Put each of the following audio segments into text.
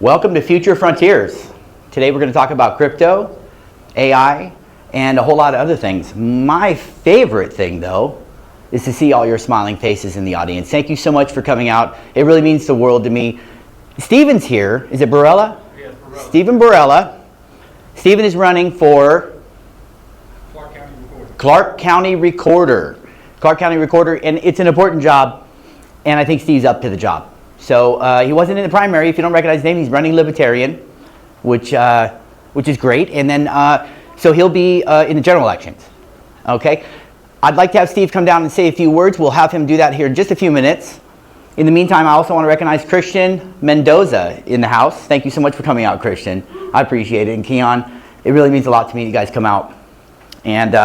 Welcome to Future Frontiers. Today we're going to talk about crypto, AI, and a whole lot of other things. My favorite thing, though, is to see all your smiling faces in the audience. Thank you so much for coming out. It really means the world to me. Steven's here. Is it Barella? Yes, Barella. Steven Barella. Steven is running for Clark County Recorder. Clark County Recorder, and it's an important job, and I think Steve's up to the job. So he wasn't in the primary. If you don't recognize his name, he's running Libertarian, which is great. And then, so he'll be in the general elections. Okay? I'd like to have Steve come down and say a few words. We'll have him do that here in just a few minutes. In the meantime, I also want to recognize Christian Mendoza in the house. Thank you so much for coming out, Christian. I appreciate it. And Keon, it really means a lot to me you guys come out. And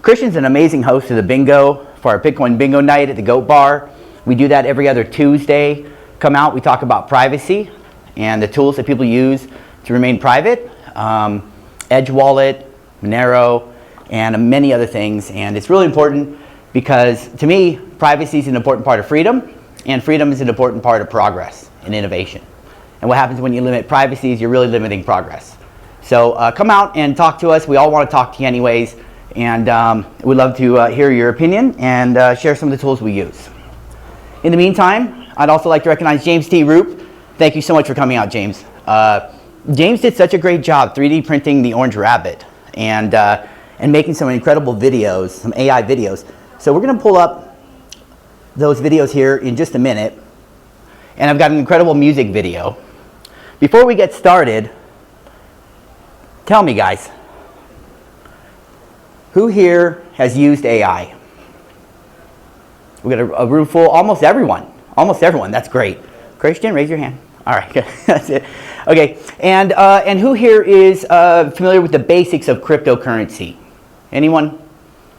Christian's an amazing host of the bingo for our Bitcoin bingo night at the Goat Bar. We do that every other Tuesday. Come out, we talk about privacy and the tools that people use to remain private. Edge Wallet, Monero, and many other things. And it's really important because, to me, privacy is an important part of freedom, and freedom is an important part of progress and innovation. And what happens when you limit privacy is you're really limiting progress. So come out and talk to us. We all want to talk to you anyways, and we'd love to hear your opinion and share some of the tools we use. In the meantime, I'd also like to recognize James T. Roop. Thank you so much for coming out, James. James did such a great job 3D printing the orange rabbit and making some incredible videos, some AI videos. So we're going to pull up those videos here in just a minute. And I've got an incredible music video. Before we get started, tell me, guys, who here has used AI? We got a room full, almost everyone. Almost everyone, that's great. Christian, raise your hand. All right, good. That's it. Okay, and who here is familiar with the basics of cryptocurrency? Anyone?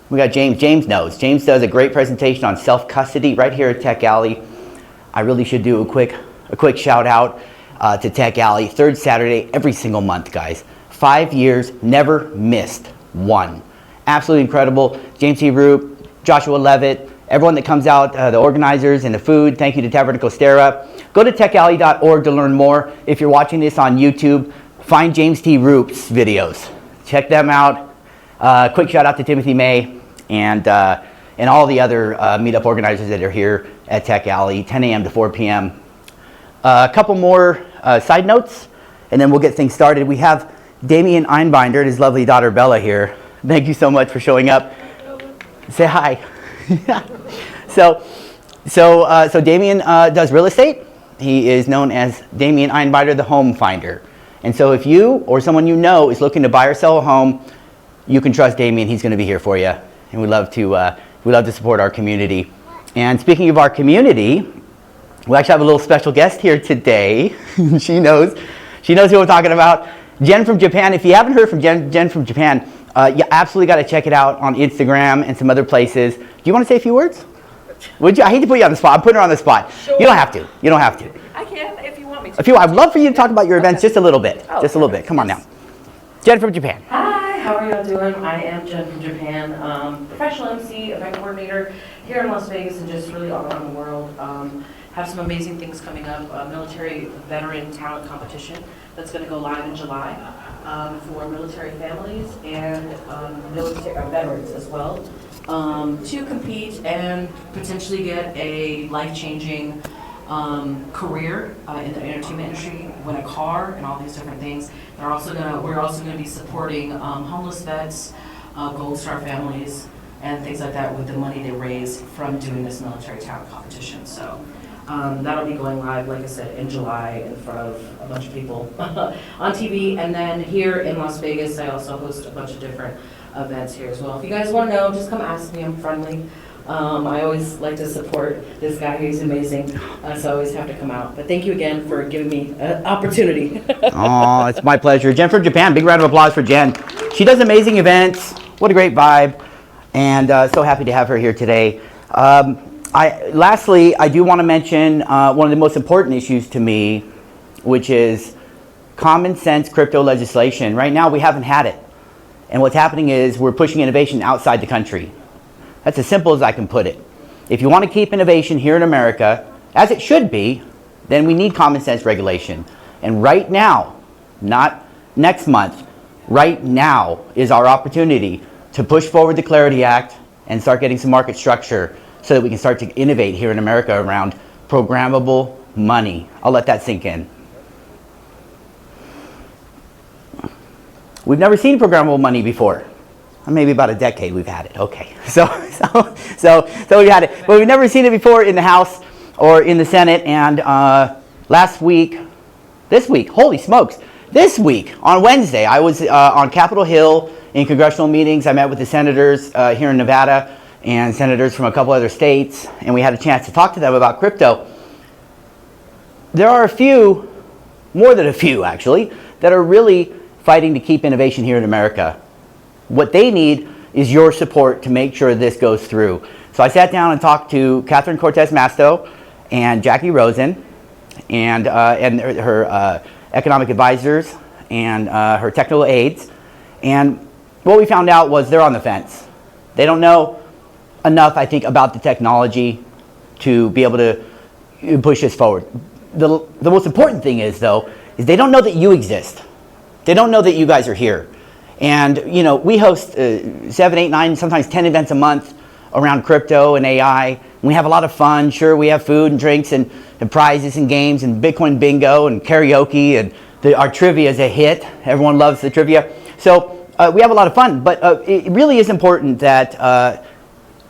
We got James. James knows. James does a great presentation on self-custody right here at Tech Alley. I really should do a quick shout out to Tech Alley. Third Saturday every single month, guys. 5 years, never missed one. Absolutely incredible. James T. Roop, Joshua Levitt, everyone that comes out, the organizers and the food. Thank you to Taverna Costera. Go to techalley.org to learn more. If you're watching this on YouTube, find James T. Roop's videos. Check them out. Quick shout out to Timothy May and all the other meetup organizers that are here at Tech Alley, 10 a.m. to 4 p.m. A couple more side notes, and then we'll get things started. We have Damian Einbinder and his lovely daughter Bella here. Thank you so much for showing up. Say hi. So Damian does real estate. He is known as Damian Einbinder, the home finder. And so if you or someone you know is looking to buy or sell a home, you can trust Damian. He's going to be here for you, and we love to support our community. And speaking of our community, we actually have a little special guest here today. She knows who we're talking about. Jen from Japan. If you haven't heard from Jen from Japan, you absolutely got to check it out on Instagram and some other places. Do you want to say a few words? Would you? I hate to put you on the spot. I'm putting her on the spot. Sure. You don't have to. You don't have to. I can if you want me to. I'd love for you to talk about your events just a little bit. Oh, just a little bit. Come on now. Jen from Japan. Hi, how are y'all doing? I am Jen from Japan, professional MC, event coordinator here in Las Vegas and just really all around the world. Have some amazing things coming up. Military veteran talent competition that's going to go live in July for military families and military veterans as well. To compete and potentially get a life-changing career in the entertainment industry, win a car, and all these different things. We're also going to be supporting homeless vets, Gold Star families, and things like that with the money they raise from doing this military talent competition. So that'll be going live, like I said, in July in front of a bunch of people on TV. And then here in Las Vegas, I also host a bunch of different events here as well. If you guys want to know, just come ask me. I'm friendly. I always like to support this guy. He's amazing. So I always have to come out. But thank you again for giving me an opportunity. Oh, it's my pleasure. Jen from Japan. Big round of applause for Jen. She does amazing events. What a great vibe. And so happy to have her here today. Lastly, I do want to mention one of the most important issues to me, which is common sense crypto legislation. Right now, we haven't had it. And what's happening is we're pushing innovation outside the country. That's as simple as I can put it. If you want to keep innovation here in America, as it should be, then we need common sense regulation. And right now, not next month, right now is our opportunity to push forward the Clarity Act and start getting some market structure so that we can start to innovate here in America around programmable money. I'll let that sink in. We've never seen programmable money before. Maybe about a decade we've had it. Okay, so we've had it, but we've never seen it before in the House or in the Senate. And this week, holy smokes, this week on Wednesday, I was on Capitol Hill in congressional meetings. I met with the senators here in Nevada and senators from a couple other states, and we had a chance to talk to them about crypto. There are a few, more than a few actually, that are really fighting to keep innovation here in America. What they need is your support to make sure this goes through. So I sat down and talked to Catherine Cortez Masto and Jackie Rosen and her economic advisors and her technical aides. And what we found out was they're on the fence. They don't know enough, I think, about the technology to be able to push this forward. The most important thing is, though, is they don't know that you exist. They don't know that you guys are here. And, you know, we host 7, 8, 9, sometimes 10 events a month around crypto and AI. We have a lot of fun. Sure, we have food and drinks and prizes and games and Bitcoin bingo and karaoke, and our trivia is a hit. Everyone loves the trivia. So we have a lot of fun, but it really is important that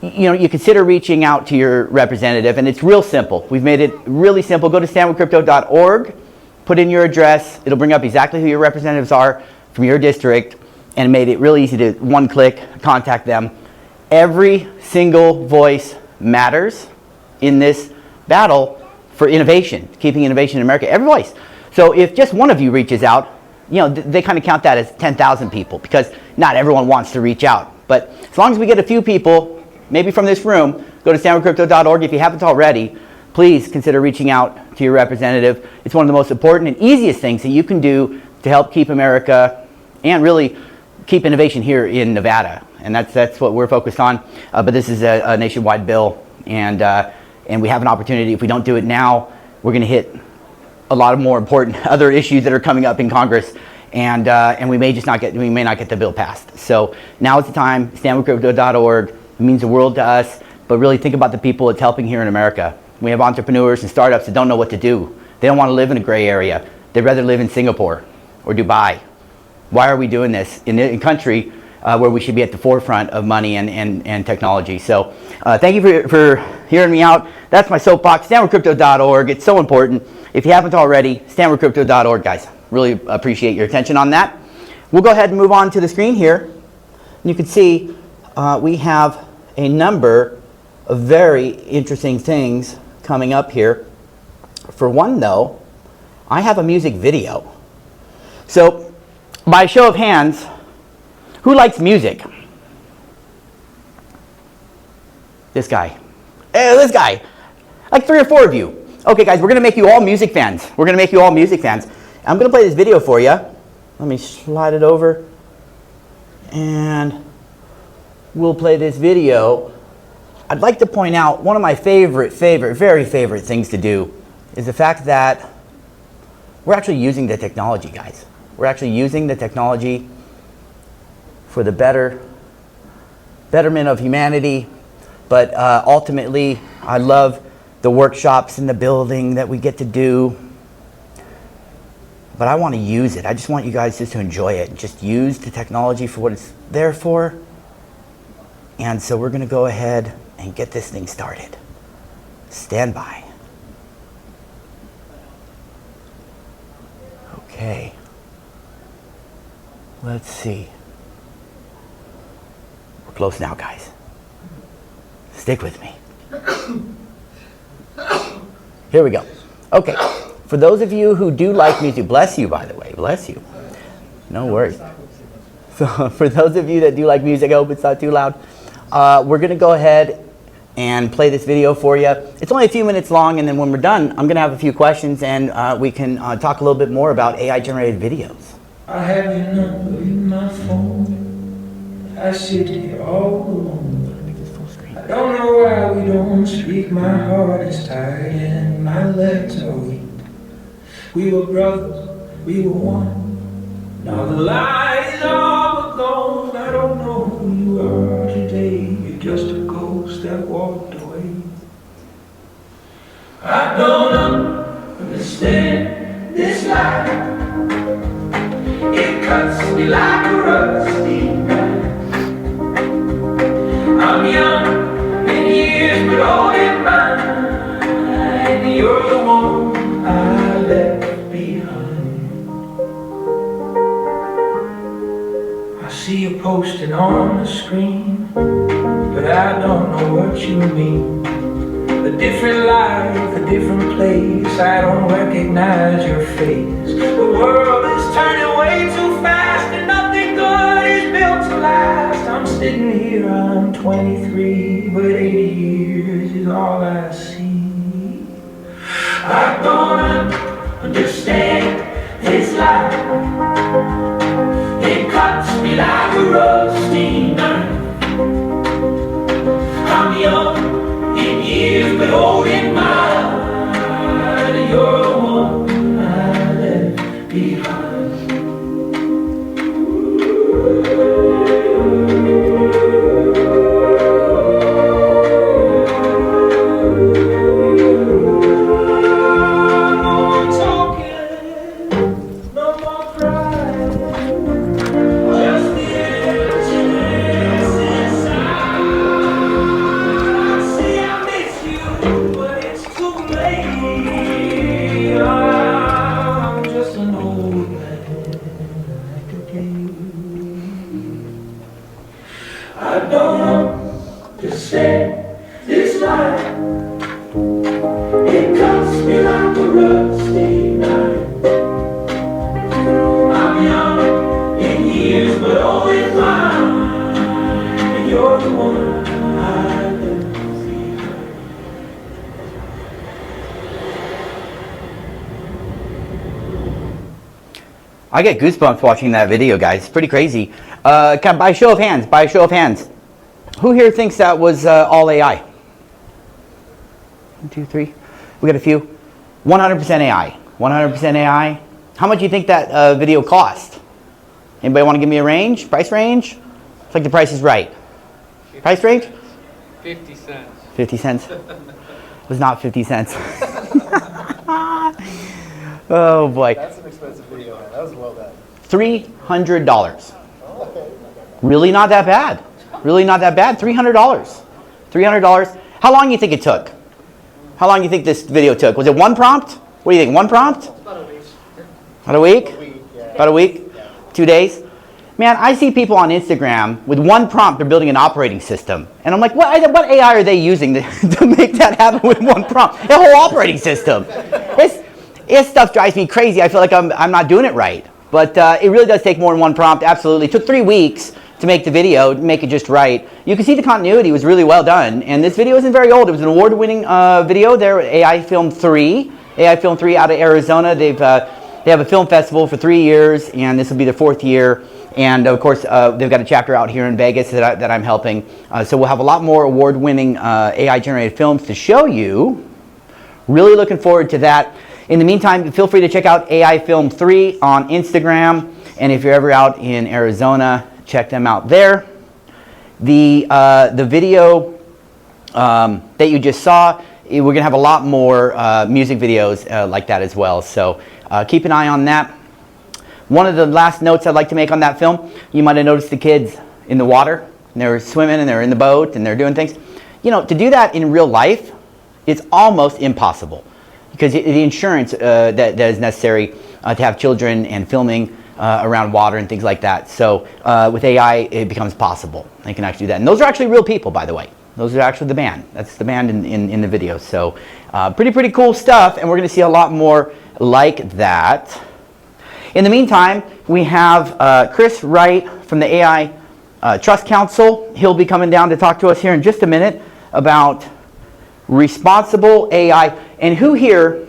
you consider reaching out to your representative, and it's real simple. We've made it really simple. Go to standwithcrypto.org, put in your address. It'll bring up exactly who your representatives are from your district, and made it really easy to one-click contact them. Every single voice matters in this battle for innovation, keeping innovation in America. Every voice. So if just one of you reaches out, they kind of count that as 10,000 people, because not everyone wants to reach out. But as long as we get a few people, maybe from this room, go to standwithcrypto.org. If you haven't already, please consider reaching out to your representative. It's one of the most important and easiest things that you can do to help keep America and really keep innovation here in Nevada. And that's what we're focused on. But this is a nationwide bill, and we have an opportunity. If we don't do it now, we're going to hit a lot of more important other issues that are coming up in Congress, and we may not get the bill passed. So now is the time. Standwithcrypto.org. It means the world to us, but really think about the people it's helping here in America. We have entrepreneurs and startups that don't know what to do. They don't want to live in a gray area. They'd rather live in Singapore or Dubai. Why are we doing this in a country where we should be at the forefront of money and technology? So thank you for hearing me out. That's my soapbox, standwithcrypto.org. It's so important. If you haven't already, standwithcrypto.org, guys. Really appreciate your attention on that. We'll go ahead and move on to the screen here. You can see we have a number of very interesting things coming up here. For one, though, I have a music video. So, by show of hands, who likes music? This guy. This guy. Like 3 or 4 of you. Okay, guys, we're going to make you all music fans. We're going to make you all music fans. I'm going to play this video for you. Let me slide it over. And we'll play this video. I'd like to point out one of my very favorite things to do is the fact that we're actually using the technology, guys. We're actually using the technology for the betterment of humanity. But ultimately, I love the workshops in the building that we get to do. But I want to use it. I just want you guys just to enjoy it. Just use the technology for what it's there for. And so we're going to go ahead and get this thing started. Stand by. Okay. Let's see. We're close now, guys. Stick with me. Here we go. Okay. For those of you who do like music, bless you, by the way. Bless you. No worries. So for those of you that do like music, I hope it's not too loud. We're going to go ahead and play this video for you. It's only a few minutes long, and then when we're done, I'm going to have a few questions, and we can talk a little bit more about AI-generated videos. I have your number in my phone. I sit here all alone. I don't know why we don't speak. My heart is tired and my legs are weak. We were brothers we were one. Now the light is all gone. I don't know who you are today. You're just a ghost that walked away. I don't understand this life. It cuts me like a rusty knife. I'm young in years, but old in mind. You're the one I left behind. I see you posted on the screen, but I don't know what you mean. A different life, a different place. I don't recognize your face. The world is turning way too fast, and nothing good is built to last. I'm sitting here, I'm 23, but 80 years is all I see. I don't understand this life. It cuts me like a rusty knife. I'm young in years, but old in mind. You're the one I left behind. I get goosebumps watching that video, guys. It's pretty crazy. By show of hands, who here thinks that was all AI? 1, 2, 3. We got a few. 100% AI. 100% AI. How much do you think that video cost? Anybody want to give me a range? Price range? It's like The Price is Right. Price range? 50 cents. 50 cents. It was not 50 cents. Oh boy. That's an expensive video, man. That was well done. $300. Okay. Really not that bad. Really not that bad. $300. $300. How long do you think it took? How long do you think this video took? Was it one prompt? What do you think? One prompt? About a week. About a week? A week, yeah. About a week? Yeah. 2 days? Man, I see people on Instagram with one prompt, they're building an operating system. And I'm like, what AI are they using to make that happen with one prompt? A whole operating system. This stuff drives me crazy. I feel like I'm not doing it right. But it really does take more than one prompt, absolutely. It took 3 weeks to make the video, make it just right. You can see the continuity was really well done. And this video isn't very old. It was an award-winning video there, AI Film 3. AI Film 3 out of Arizona. They have a film festival for 3 years, and this will be their 4th year. And of course, they've got a chapter out here in Vegas that I'm helping. So we'll have a lot more award-winning AI-generated films to show you. Really looking forward to that. In the meantime, feel free to check out AI Film 3 on Instagram. And if you're ever out in Arizona, check them out there. The video that you just saw, we're going to have a lot more music videos like that as well. So keep an eye on that. One of the last notes I'd like to make on that film, you might have noticed the kids in the water, and they're swimming and they're in the boat and they're doing things. You know, to do that in real life, it's almost impossible because the insurance that is necessary to have children and filming around water and things like that. So with AI, it becomes possible. They can actually do that. And those are actually real people, by the way. Those are actually the band. That's the band in the video. So pretty cool stuff, and we're going to see a lot more like that. In the meantime, we have Chris Wright from the AI Trust Council. He'll be coming down to talk to us here in just a minute about responsible AI. And who here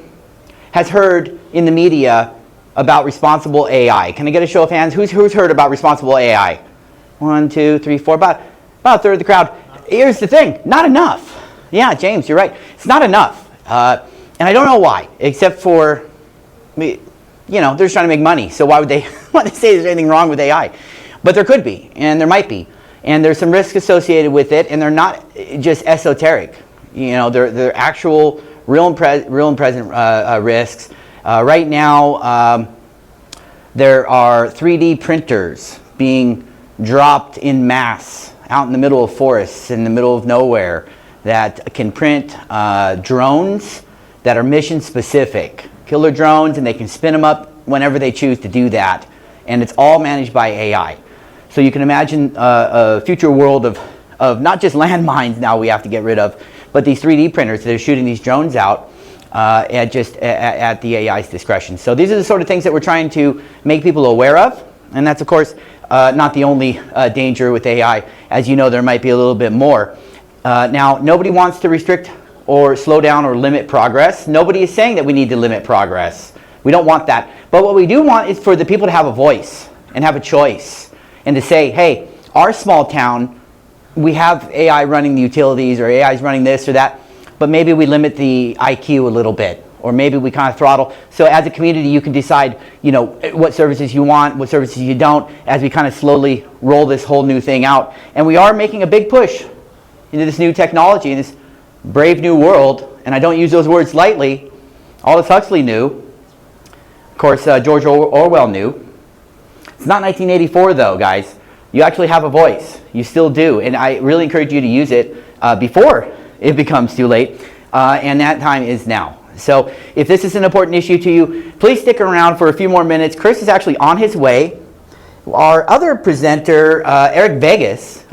has heard in the media about responsible AI? Can I get a show of hands? Who's heard about responsible AI? 1, 2, 3, 4, about a third of the crowd. Here's the thing, not enough. Yeah, James, you're right. It's not enough. And I don't know why, except for you know, they're just trying to make money. So why would they say there's anything wrong with AI? But there could be, and there might be. And there's some risk associated with it, and they're not just esoteric. You know, they're actual, real and present risks. Right now, there are 3D printers being dropped in mass out in the middle of forests, in the middle of nowhere, that can print drones that are mission specific. Killer drones, and they can spin them up whenever they choose to do that. And it's all managed by AI. So you can imagine a future world of not just landmines now we have to get rid of, but these 3D printers that are shooting these drones out at the AI's discretion. So these are the sort of things that we're trying to make people aware of. And that's, of course, not the only danger with AI. As you know, there might be a little bit more. Now, nobody wants to restrict or slow down or limit progress. Nobody is saying that we need to limit progress. We don't want that. But what we do want is for the people to have a voice and have a choice and to say, hey, our small town, we have AI running the utilities, or AI is running this or that, but maybe we limit the IQ a little bit, or maybe we kind of throttle. So as a community, you can decide, you know, what services you want, what services you don't, as we kind of slowly roll this whole new thing out. And we are making a big push into this new technology, in this brave new world. And I don't use those words lightly. Aldous Huxley knew. Of course, George Orwell knew. It's not 1984, though, guys. You actually have a voice. You still do. And I really encourage you to use it before it becomes too late. And that time is now. So if this is an important issue to you, please stick around for a few more minutes. Chris is actually on his way. Our other presenter, Eric Vegas,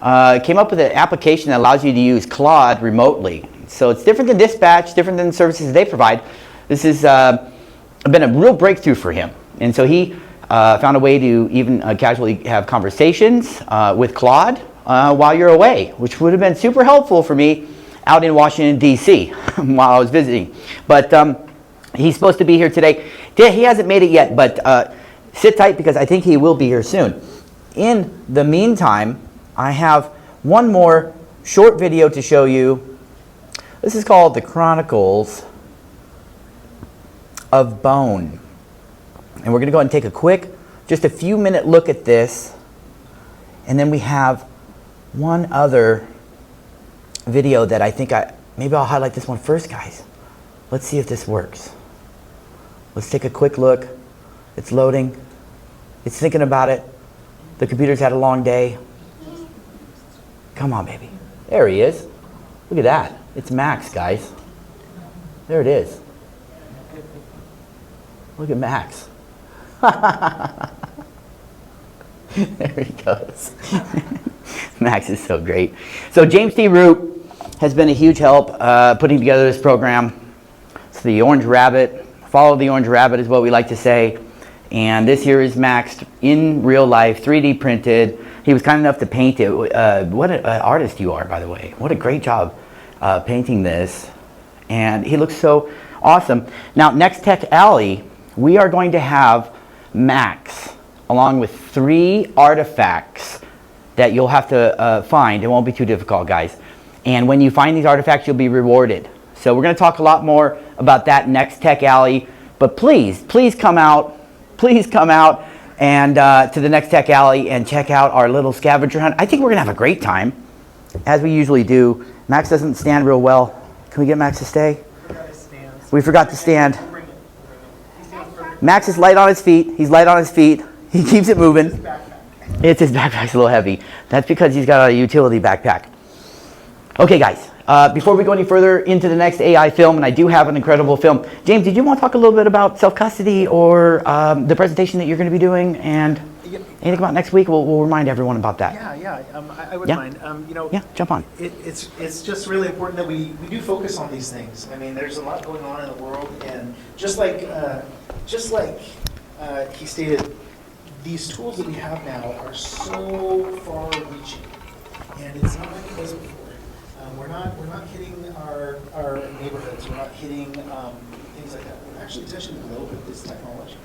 came up with an application that allows you to use Claude remotely. So it's different than Dispatch, different than the services they provide. This has been a real breakthrough for him. And so he found a way to even casually have conversations with Claude while you're away, which would have been super helpful for me out in Washington, D.C. while I was visiting. But he's supposed to be here today. He hasn't made it yet, but sit tight because I think he will be here soon. In the meantime, I have one more short video to show you. This is called The Chronicles of Bone. And we're going to go ahead and take a quick, just a few minute look at this. And then we have one other video that I think maybe I'll highlight this one first, guys. Let's see if this works. Let's take a quick look. It's loading. It's thinking about it. The computer's had a long day. Come on, baby. There he is. Look at that. It's Max, guys. There it is. Look at Max. There he goes. Max is so great. So James T. Root has been a huge help putting together this program. It's the Orange Rabbit. Follow the Orange Rabbit is what we like to say. And this here is Max in real life, 3D printed. He was kind enough to paint it. What an artist you are, by the way. What a great job painting this. And he looks so awesome. Now, next Tech Alley, we are going to have Max along with 3 artifacts that you'll have to find. It won't be too difficult, guys. And when you find these artifacts, you'll be rewarded. So we're going to talk a lot more about that next Tech Alley. But please, please come out. Please come out and to the next Tech Alley and check out our little scavenger hunt. I think we're going to have a great time, as we usually do. Max doesn't stand real well. Can we get Max to stay? We forgot to stand. Max is light on his feet. He's light on his feet. He keeps it moving. His backpack's a little heavy. That's because he's got a utility backpack. Okay, guys. Before we go any further into the next AI film, and I do have an incredible film. James, did you want to talk a little bit about self-custody or the presentation that you're going to be doing, and anything about next week? We'll remind everyone about that. Yeah. I wouldn't mind. Yeah, jump on. It's just really important that we do focus on these things. I mean, there's a lot going on in the world, and just like he stated, these tools that we have now are so far-reaching, and it's not like it was before. We're not hitting our neighborhoods. We're not hitting things like that. We're actually touching the globe with this technology,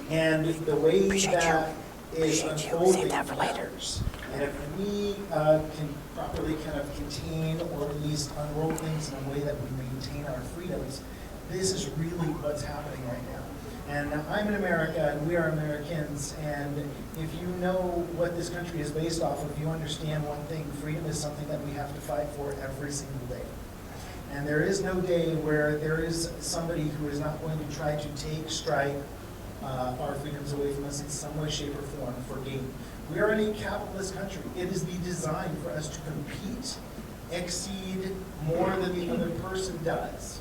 and the way that is unfolding matters. And if we can properly kind of contain or at least unroll things in a way that we maintain our freedoms, this is really what's happening right now. And I'm in America, and we are Americans, and if you know what this country is based off of, you understand one thing: freedom is something that we have to fight for every single day. And there is no day where there is somebody who is not going to try to strike our freedoms away from us in some way, shape, or form for gain. We are in a capitalist country. It is the design for us to compete, exceed more than the other person does.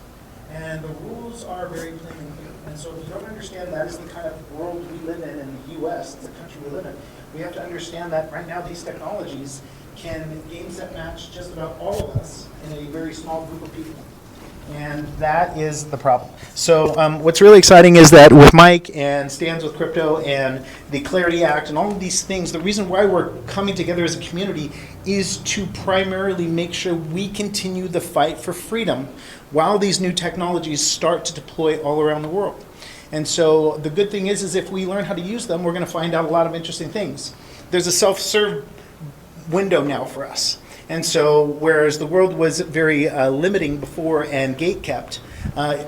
And the rules are very plain and clear. And so if you don't understand that is the kind of world we live in the US, it's the country we live in, we have to understand that right now these technologies can game set match just about all of us in a very small group of people. And that is the problem. So what's really exciting is that with Mike and Stands with Crypto and the Clarity Act and all of these things, the reason why we're coming together as a community is to primarily make sure we continue the fight for freedom while these new technologies start to deploy all around the world. And so the good thing is if we learn how to use them, we're going to find out a lot of interesting things. There's a self-serve window now for us. And so, whereas the world was very limiting before and gate-kept,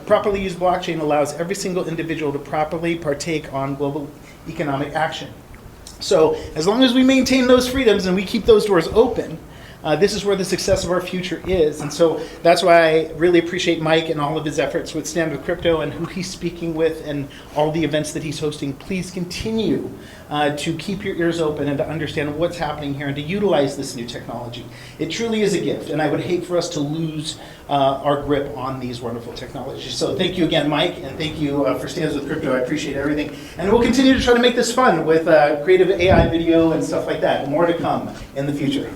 properly used blockchain allows every single individual to properly partake on global economic action. So, as long as we maintain those freedoms and we keep those doors open, this is where the success of our future is. And so that's why I really appreciate Mike and all of his efforts with Stand With Crypto and who he's speaking with and all the events that he's hosting. Please continue to keep your ears open and to understand what's happening here and to utilize this new technology. It truly is a gift, and I would hate for us to lose our grip on these wonderful technologies. So thank you again, Mike, and thank you for Stands With Crypto. I appreciate everything. And we'll continue to try to make this fun with creative AI video and stuff like that. More to come in the future.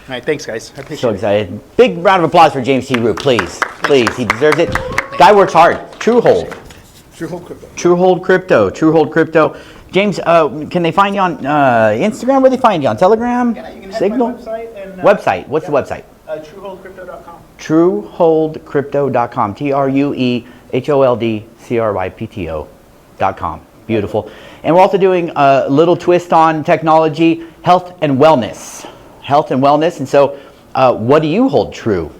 All right, thanks, guys. I appreciate it. So excited. Big round of applause for James T. Root, please. Please, he deserves it. Guy works hard. TrueHold. TrueHold Crypto. TrueHold Crypto. TrueHold Crypto. James, can they find you on Instagram? Where they find you? On Telegram? Yeah, you can head Signal? to my website. And, website. What's the website? TrueHoldCrypto.com. TrueHoldCrypto.com. TrueHoldCrypto.com. Beautiful. And we're also doing a little twist on technology, health and wellness. Health and wellness. And so, what do you hold true?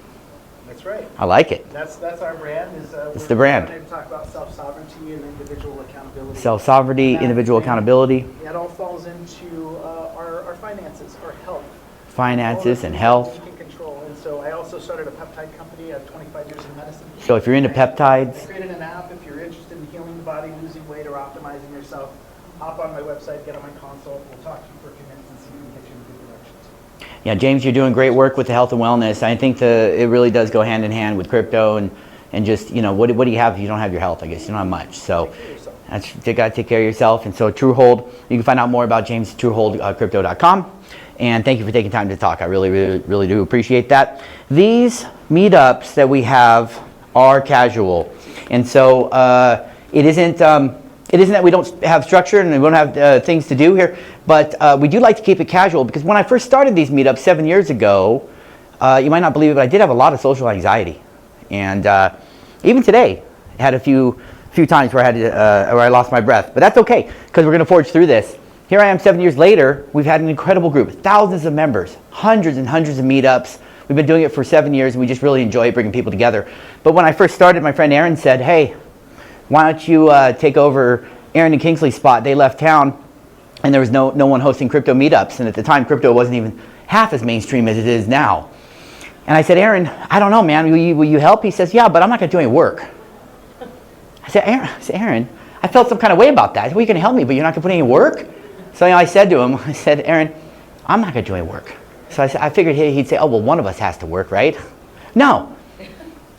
That's right. I like it. That's our brand. It's the brand. We're going to talk about self-sovereignty and individual accountability. Self-sovereignty, individual accountability. It all falls into our finances, our health. Finances and health. We can control. And so I also started a peptide company. I have 25 years in medicine. So if you're into peptides. I created an app. If you're interested in healing the body, losing weight, or optimizing yourself, hop on my website, get on my consult. We'll talk to you for a few minutes and see if we can get you in good directions. Yeah, James, you're doing great work with the health and wellness. I think it really does go hand in hand with crypto and just, you know, what do you have if you don't have your health? I guess you don't have much. So you got to take care of yourself. And so TrueHold, you can find out more about James at TrueHoldCrypto.com. And thank you for taking time to talk. I really, really, really do appreciate that. These meetups that we have are casual. And so it isn't that we don't have structure and we don't have things to do here, but we do like to keep it casual because when I first started these meetups 7 years ago, you might not believe it, but I did have a lot of social anxiety. And even today, I had a few times where I lost my breath, but that's okay because we're going to forge through this. Here I am 7 years later. We've had an incredible group, thousands of members, hundreds and hundreds of meetups. We've been doing it for 7 years and we just really enjoy bringing people together. But when I first started, my friend Aaron said, hey, why don't you take over Aaron and Kingsley's spot? They left town and there was no one hosting crypto meetups. And at the time, crypto wasn't even half as mainstream as it is now. And I said, Aaron, I don't know, man, will you help? He says, yeah, but I'm not going to do any work. I said, Aaron, I felt some kind of way about that. Well, you can help me, but you're not going to put any work? So I said to him, I said, Aaron, I'm not going to do any work. So I figured he'd say, oh, well, one of us has to work, right? No.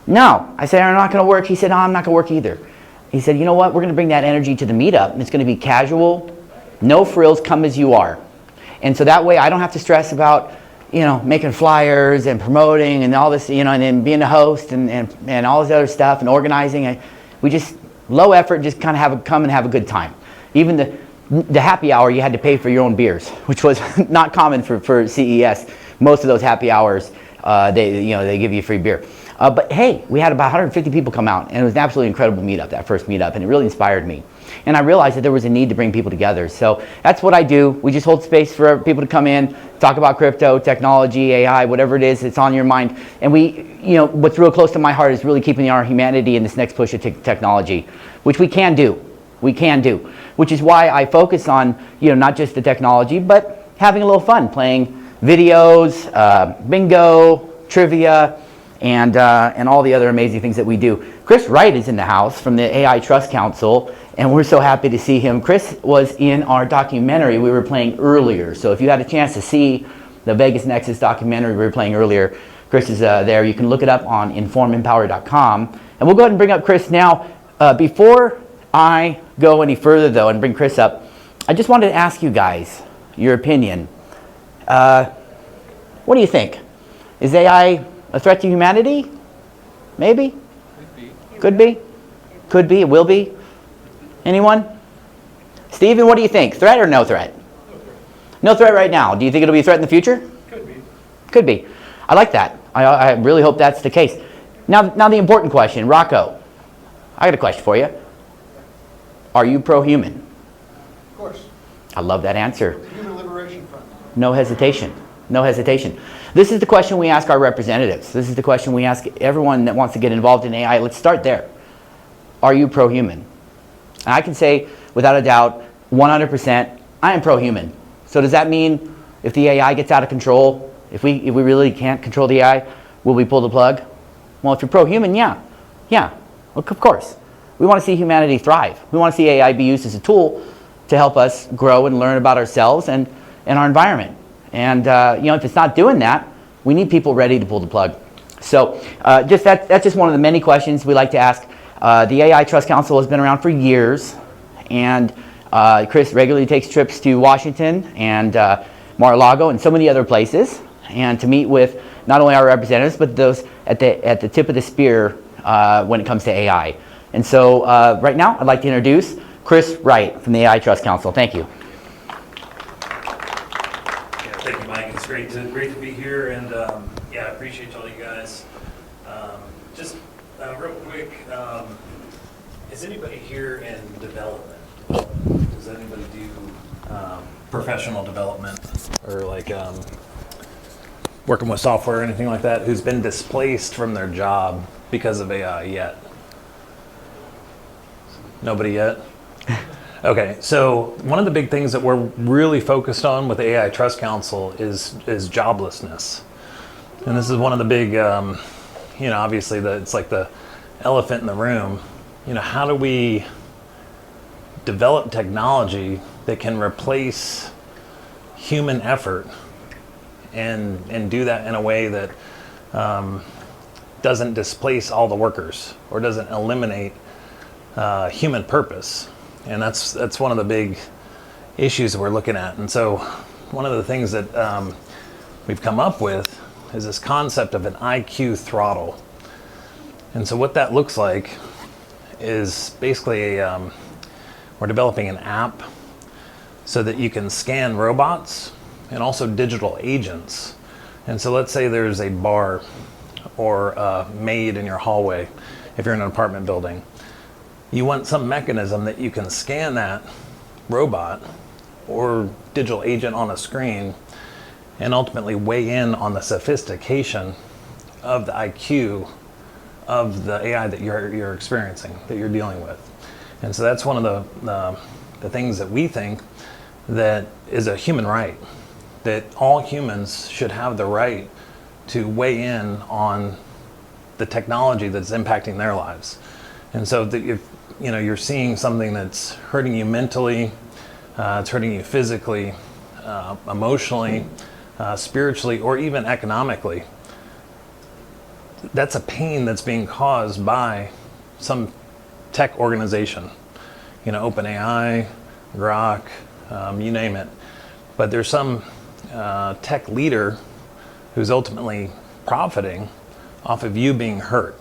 I said, Aaron, I'm not going to work. He said, no, I'm not going to work either. He said, you know what? We're going to bring that energy to the meetup. And it's going to be casual, no frills, come as you are. And so that way I don't have to stress about, you know, making flyers and promoting and all this, you know, and then being a host and all this other stuff and organizing. We just, low effort, just kind of come and have a good time. Even the happy hour, you had to pay for your own beers, which was not common for CES. Most of those happy hours, they give you free beer. But hey, we had about 150 people come out, and it was an absolutely incredible meetup, that first meetup, and it really inspired me. And I realized that there was a need to bring people together. So that's what I do. We just hold space for people to come in, talk about crypto, technology, AI, whatever it is that's on your mind. And what's real close to my heart is really keeping our humanity in this next push of technology, which we can do. we can do, which is why I focus on, not just the technology, but having a little fun, playing videos, bingo, trivia, and all the other amazing things that we do. Chris Wright is in the house from the AI Trust Council, and we're so happy to see him. Chris was in our documentary we were playing earlier, so if you had a chance to see the Vegas Nexus documentary we were playing earlier, Chris is there. You can look it up on informempower.com. And we'll go ahead and bring up Chris now. Before I go any further, though, and bring Chris up, I just wanted to ask you guys your opinion. What do you think? Is AI a threat to humanity? Maybe? Could be. Could be. It will be. Anyone? Steven, what do you think? Threat or no threat? No threat right now. Do you think it'll be a threat in the future? Could be. Could be. I like that. I really hope that's the case. Now the important question. Rocco, I got a question for you. Are you pro-human? Of course. I love that answer. Human Liberation Front. No hesitation. No hesitation. This is the question we ask our representatives. This is the question we ask everyone that wants to get involved in AI. Let's start there. Are you pro-human? And I can say, without a doubt, 100%, I am pro-human. So does that mean if the AI gets out of control, if we really can't control the AI, will we pull the plug? Well, if you're pro-human, yeah. Well, of course. We want to see humanity thrive. We want to see AI be used as a tool to help us grow and learn about ourselves and our environment. And if it's not doing that, we need people ready to pull the plug. So that's just one of the many questions we like to ask. The AI Trust Council has been around for years, and Chris regularly takes trips to Washington and Mar-a-Lago and so many other places, and to meet with not only our representatives but those at the tip of the spear when it comes to AI. And so right now I'd like to introduce Chris Wright from the AI Trust Council. Thank you. Thank you, Mike. It's great to be here, and I appreciate all you guys. Just real quick, is anybody here in development? Does anybody do professional development or like working with software or anything like that? Who's been displaced from their job because of AI yet? Nobody yet? Okay, so one of the big things that we're really focused on with the AI Trust Council is joblessness. And this is one of the big, obviously it's like the elephant in the room. How do we develop technology that can replace human effort and do that in a way that doesn't displace all the workers or doesn't eliminate human purpose? And that's one of the big issues that we're looking at. And so one of the things that we've come up with is this concept of an IQ throttle. And so what that looks like is basically we're developing an app so that you can scan robots and also digital agents. And so let's say there's a bar or a maid in your hallway if you're in an apartment building. You want some mechanism that you can scan that robot or digital agent on a screen and ultimately weigh in on the sophistication of the IQ of the AI that you're experiencing, that you're dealing with. And so that's one of the things that we think that is a human right, that all humans should have the right to weigh in on the technology that's impacting their lives. And so that if you're seeing something that's hurting you mentally, it's hurting you physically, emotionally, spiritually, or even economically, that's a pain that's being caused by some tech organization. OpenAI, Grok, you name it. But there's some tech leader who's ultimately profiting off of you being hurt.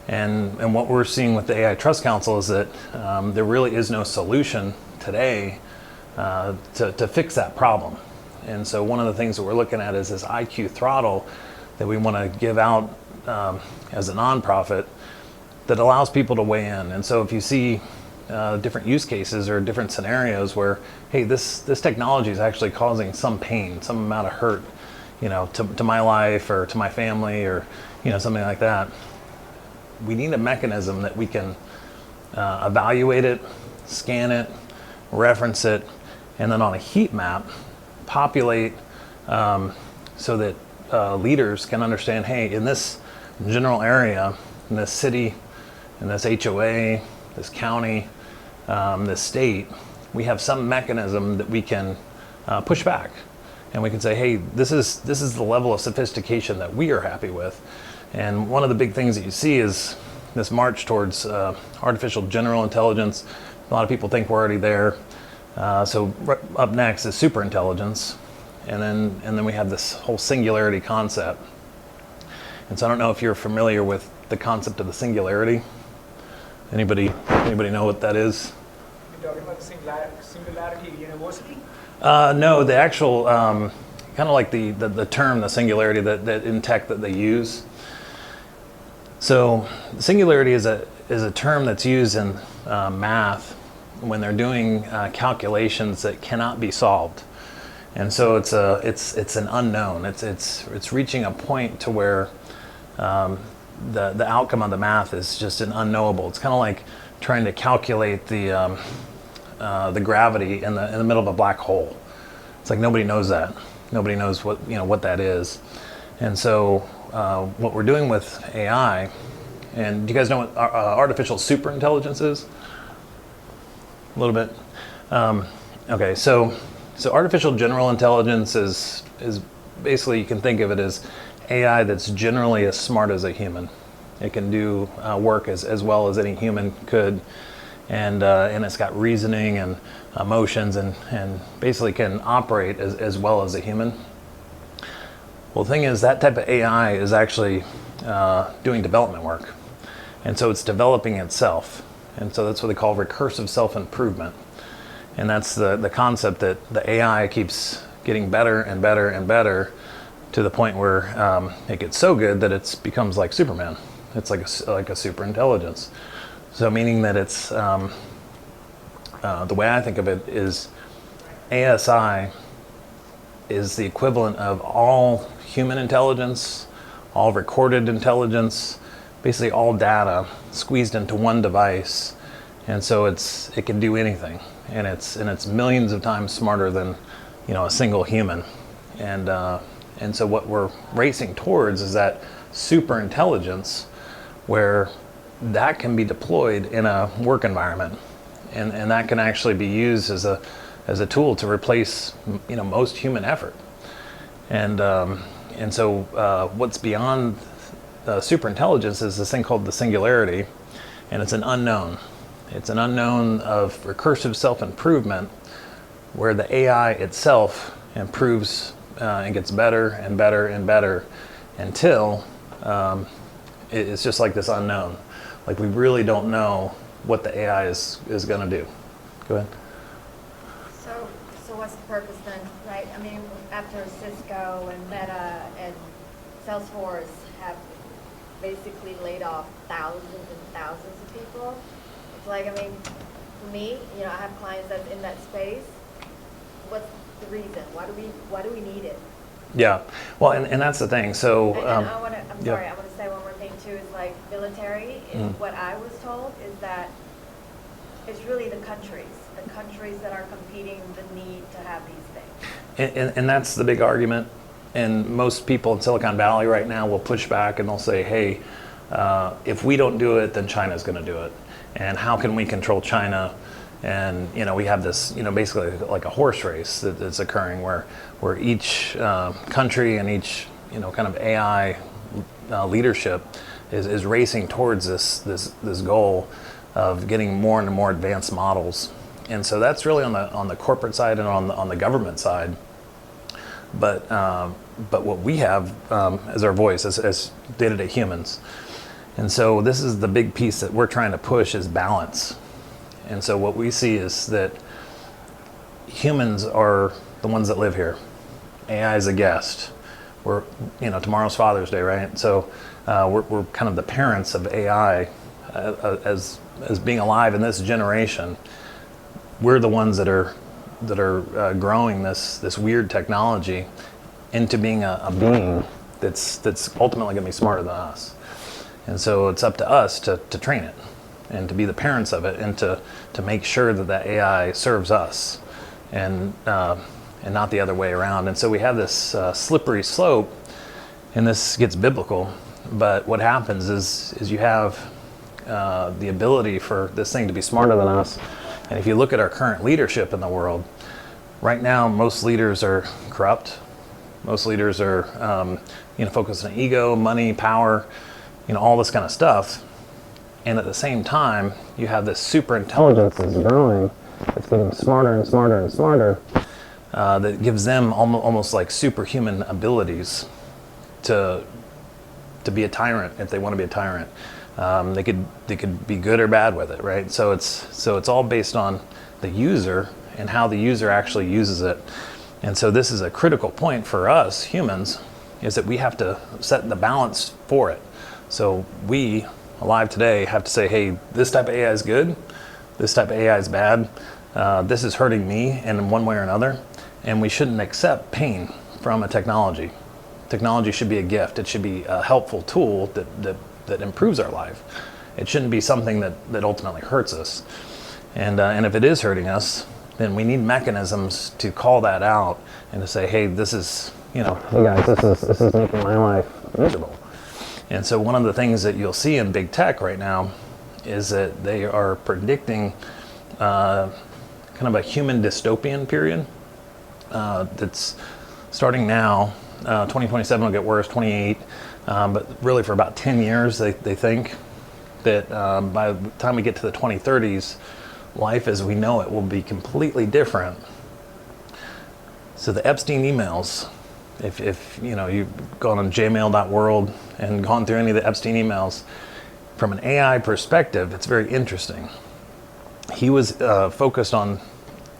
And what we're seeing with the AI Trust Council is that there really is no solution today to fix that problem. And so one of the things that we're looking at is this IQ throttle that we want to give out as a nonprofit that allows people to weigh in. And so if you see different use cases or different scenarios where, hey, this technology is actually causing some pain, some amount of hurt, to my life or to my family or, something like that, we need a mechanism that we can evaluate it, scan it, reference it, and then on a heat map, populate so that leaders can understand, hey, in this general area, in this city, in this HOA, this county, this state, we have some mechanism that we can push back. And we can say, hey, this is the level of sophistication that we are happy with. And one of the big things that you see is this march towards artificial general intelligence. A lot of people think we're already there. So up next is super intelligence. And then we have this whole singularity concept. And so I don't know if you're familiar with the concept of the singularity. Anybody know what that is? You're talking about the Singularity University? No, the actual kind of like the term, the singularity that in tech that they use. So singularity is a term that's used in math when they're doing calculations that cannot be solved, and so it's an unknown. It's reaching a point to where the outcome of the math is just an unknowable. It's kind of like trying to calculate the gravity in the middle of a black hole. It's like nobody knows that. Nobody knows what that is. And so what we're doing with AI, and do you guys know what artificial superintelligence is? A little bit. Okay, so artificial general intelligence is basically, you can think of it as AI that's generally as smart as a human. It can do work as well as any human could. And it's got reasoning and emotions and basically can operate as well as a human. Well, the thing is, that type of AI is actually doing development work. And so it's developing itself. And so that's what they call recursive self-improvement. And that's the concept that the AI keeps getting better and better and better to the point where it gets so good that it becomes like Superman. It's like a super intelligence. So meaning that it's, the way I think of it is ASI is the equivalent of all human intelligence, all recorded intelligence, basically all data squeezed into one device. And so it can do anything. And it's millions of times smarter than, a single human. And so what we're racing towards is that super intelligence where that can be deployed in a work environment, and that can actually be used as a tool to replace most human effort. And so what's beyond superintelligence is this thing called the singularity, and it's an unknown. It's an unknown of recursive self-improvement, where the AI itself improves and gets better and better and better until it's just like this unknown. Like we really don't know what the AI is going to do. Go ahead. So what's the purpose then, right? I mean, after Cisco and Meta and Salesforce have basically laid off thousands and thousands of people, it's like, I mean, for me, I have clients that's in that space. What's the reason? Why do we need it? Yeah, well, and that's the thing. So and I want to say one more thing too. Is like military. What I was told is that it's really the countries that are competing the need to have these things. And that's the big argument. And most people in Silicon Valley right now will push back and they'll say, hey, if we don't do it, then China's going to do it. And how can we control China? And we have this, basically like a horse race that's occurring where each country and each kind of AI leadership is racing towards this goal of getting more and more advanced models. And so that's really on the corporate side and on the government side. But what we have as our voice as day-to-day humans. And so this is the big piece that we're trying to push is balance. And so what we see is that humans are the ones that live here. AI is a guest. We're, tomorrow's Father's Day, right? So we're kind of the parents of AI as being alive in this generation. We're the ones that are growing this weird technology into being a being that's ultimately going to be smarter than us. And so it's up to us to train it. and to be the parents of it, and to make sure that that AI serves us, and not the other way around. And so we have this slippery slope, and this gets biblical. But what happens is you have the ability for this thing to be smarter than us. And if you look at our current leadership in the world, right now most leaders are corrupt. Most leaders are focused on ego, money, power, all this kind of stuff. And at the same time, you have this super intelligence that's growing. It's getting smarter and smarter and smarter. That gives them almost like superhuman abilities to be a tyrant if they want to be a tyrant. They could be good or bad with it, right? So it's all based on the user and how the user actually uses it. And so this is a critical point for us humans, is that we have to set the balance for it. So we, alive today, have to say, hey, this type of AI is good, this type of AI is bad, this is hurting me in one way or another, and we shouldn't accept pain from a technology. Technology should be a gift. It should be a helpful tool that improves our life. It shouldn't be something that ultimately hurts us. And if it is hurting us, then we need mechanisms to call that out and to say, hey, this is, hey guys, this is making my life miserable. And so one of the things that you'll see in big tech right now is that they are predicting kind of a human dystopian period that's starting now. 2027 will get worse, 28, but really for about 10 years they think that by the time we get to the 2030s, life as we know it will be completely different. So the Epstein emails, if you've gone on jmail.world and gone through any of the Epstein emails, from an AI perspective, it's very interesting. He was focused on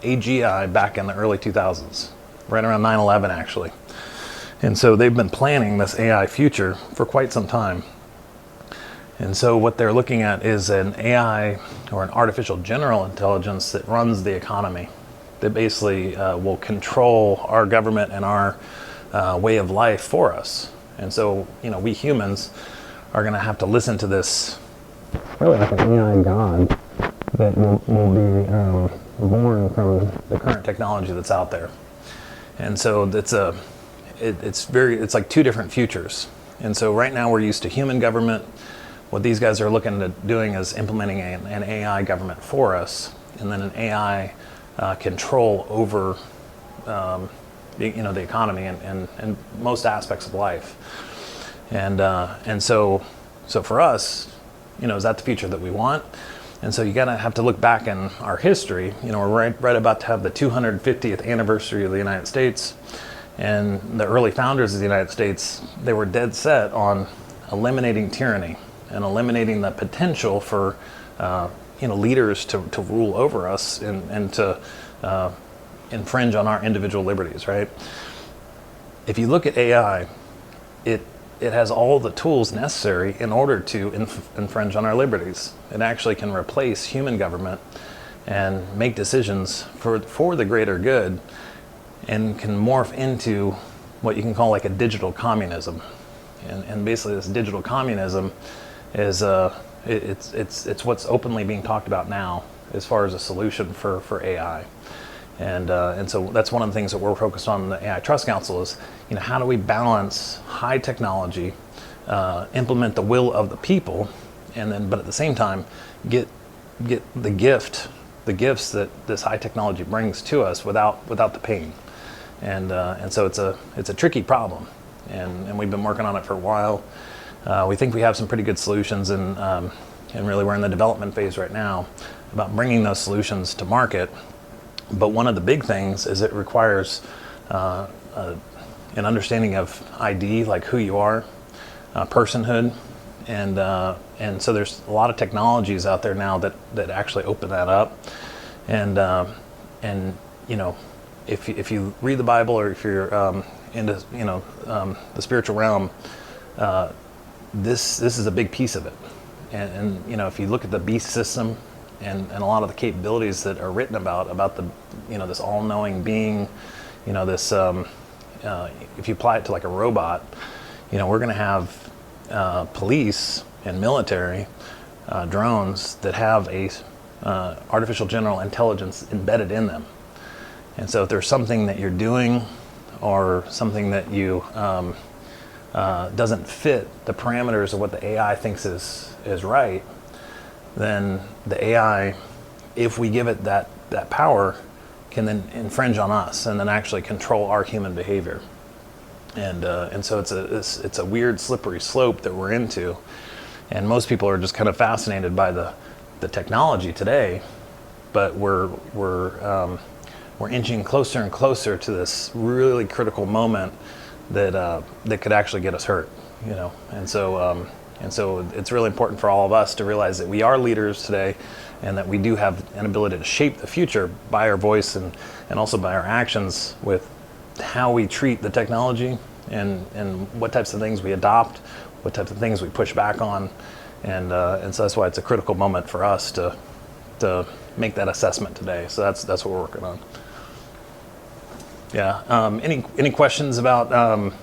AGI back in the early 2000s, right around 9/11 actually. And so they've been planning this AI future for quite some time. And so what they're looking at is an AI, or an artificial general intelligence, that runs the economy, that basically will control our government and our way of life for us. And so, we humans are going to have to listen to this, really like an AI god that will be born from the current technology that's out there. And so it's like two different futures. And so right now we're used to human government. What these guys are looking at doing is implementing an AI government for us, and then an AI control over the economy and most aspects of life. And so for us, is that the future that we want? And so you gotta have to look back in our history. We're right about to have the 250th anniversary of the United States. And the early founders of the United States, they were dead set on eliminating tyranny and eliminating the potential for leaders to rule over us and to infringe on our individual liberties, right? If you look at AI, it has all the tools necessary in order to infringe on our liberties. It actually can replace human government and make decisions for the greater good, and can morph into what you can call like a digital communism. And basically this digital communism is it's what's openly being talked about now as far as a solution for AI. And so that's one of the things that we're focused on in the AI Trust Council is, how do we balance high technology, implement the will of the people, but at the same time get the gifts that this high technology brings to us without the pain. And so it's a tricky problem, and we've been working on it for a while. We think we have some pretty good solutions, and really we're in the development phase right now about bringing those solutions to market. But one of the big things is it requires an understanding of ID, like who you are, personhood, and so there's a lot of technologies out there now that actually open that up. And if you read the Bible, or if you're into the spiritual realm, this is a big piece of it. And if you look at the beast system and a lot of the capabilities that are written about the this all-knowing being, this if you apply it to like a robot, we're going to have police and military drones that have a artificial general intelligence embedded in them. And so if there's something that you're doing or something that you doesn't fit the parameters of what the AI thinks is right, then the AI, if we give it that power, can then infringe on us and then actually control our human behavior. And so it's a weird slippery slope that we're into, and most people are just kind of fascinated by the technology today, but we're inching closer and closer to this really critical moment that could actually get us hurt, you know. And so it's really important for all of us to realize that we are leaders today, and that we do have an ability to shape the future by our voice and also by our actions with how we treat the technology and what types of things we adopt, what types of things we push back on, and so that's why it's a critical moment for us to make that assessment today. So that's what we're working on. Yeah. Any questions about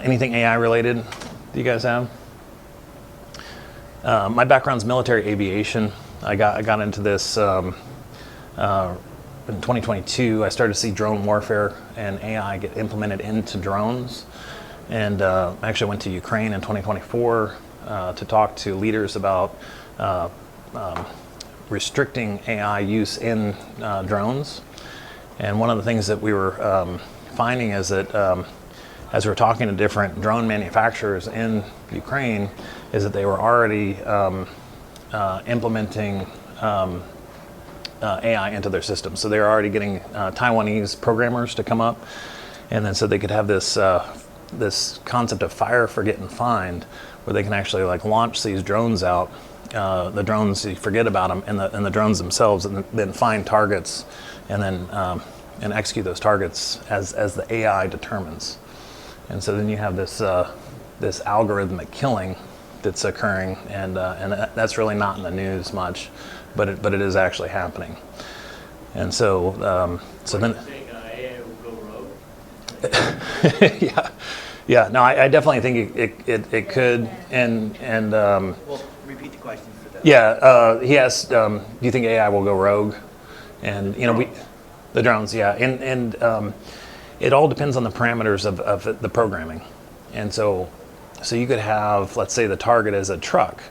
anything AI related that you guys have? My background's military aviation. I got into this in 2022. I started to see drone warfare and AI get implemented into drones, and I actually went to Ukraine in 2024 to talk to leaders about restricting AI use in drones. And one of the things that we were finding is that as we were talking to different drone manufacturers in Ukraine, is that they were already implementing AI into their system. So they were already getting Taiwanese programmers to come up, and then so they could have this concept of fire, forget, and find, where they can actually like launch these drones out. The drones, you forget about them, and the drones themselves, and then find targets, and then and execute those targets as the AI determines. And so then you have this algorithmic killing that's occurring, and that's really not in the news much, but it is actually happening. And so then AI will go rogue. yeah. No, I definitely think it could, and Well, repeat the question for the. yeah, he asked, do you think AI will go rogue? And you know, the drones, yeah, and it all depends on the parameters of the programming. And so you could have, let's say the target is a truck.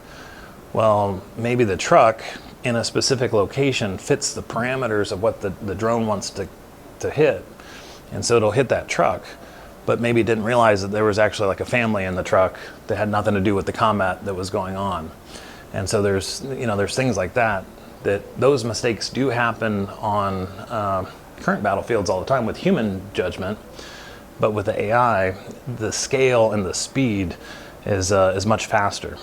Well, maybe the truck in a specific location fits the parameters of what the drone wants to hit. And so it'll hit that truck, but maybe it didn't realize that there was actually like a family in the truck that had nothing to do with the combat that was going on. And so there's things like that those mistakes do happen on current battlefields all the time with human judgment, but with the AI, the scale and the speed is much faster.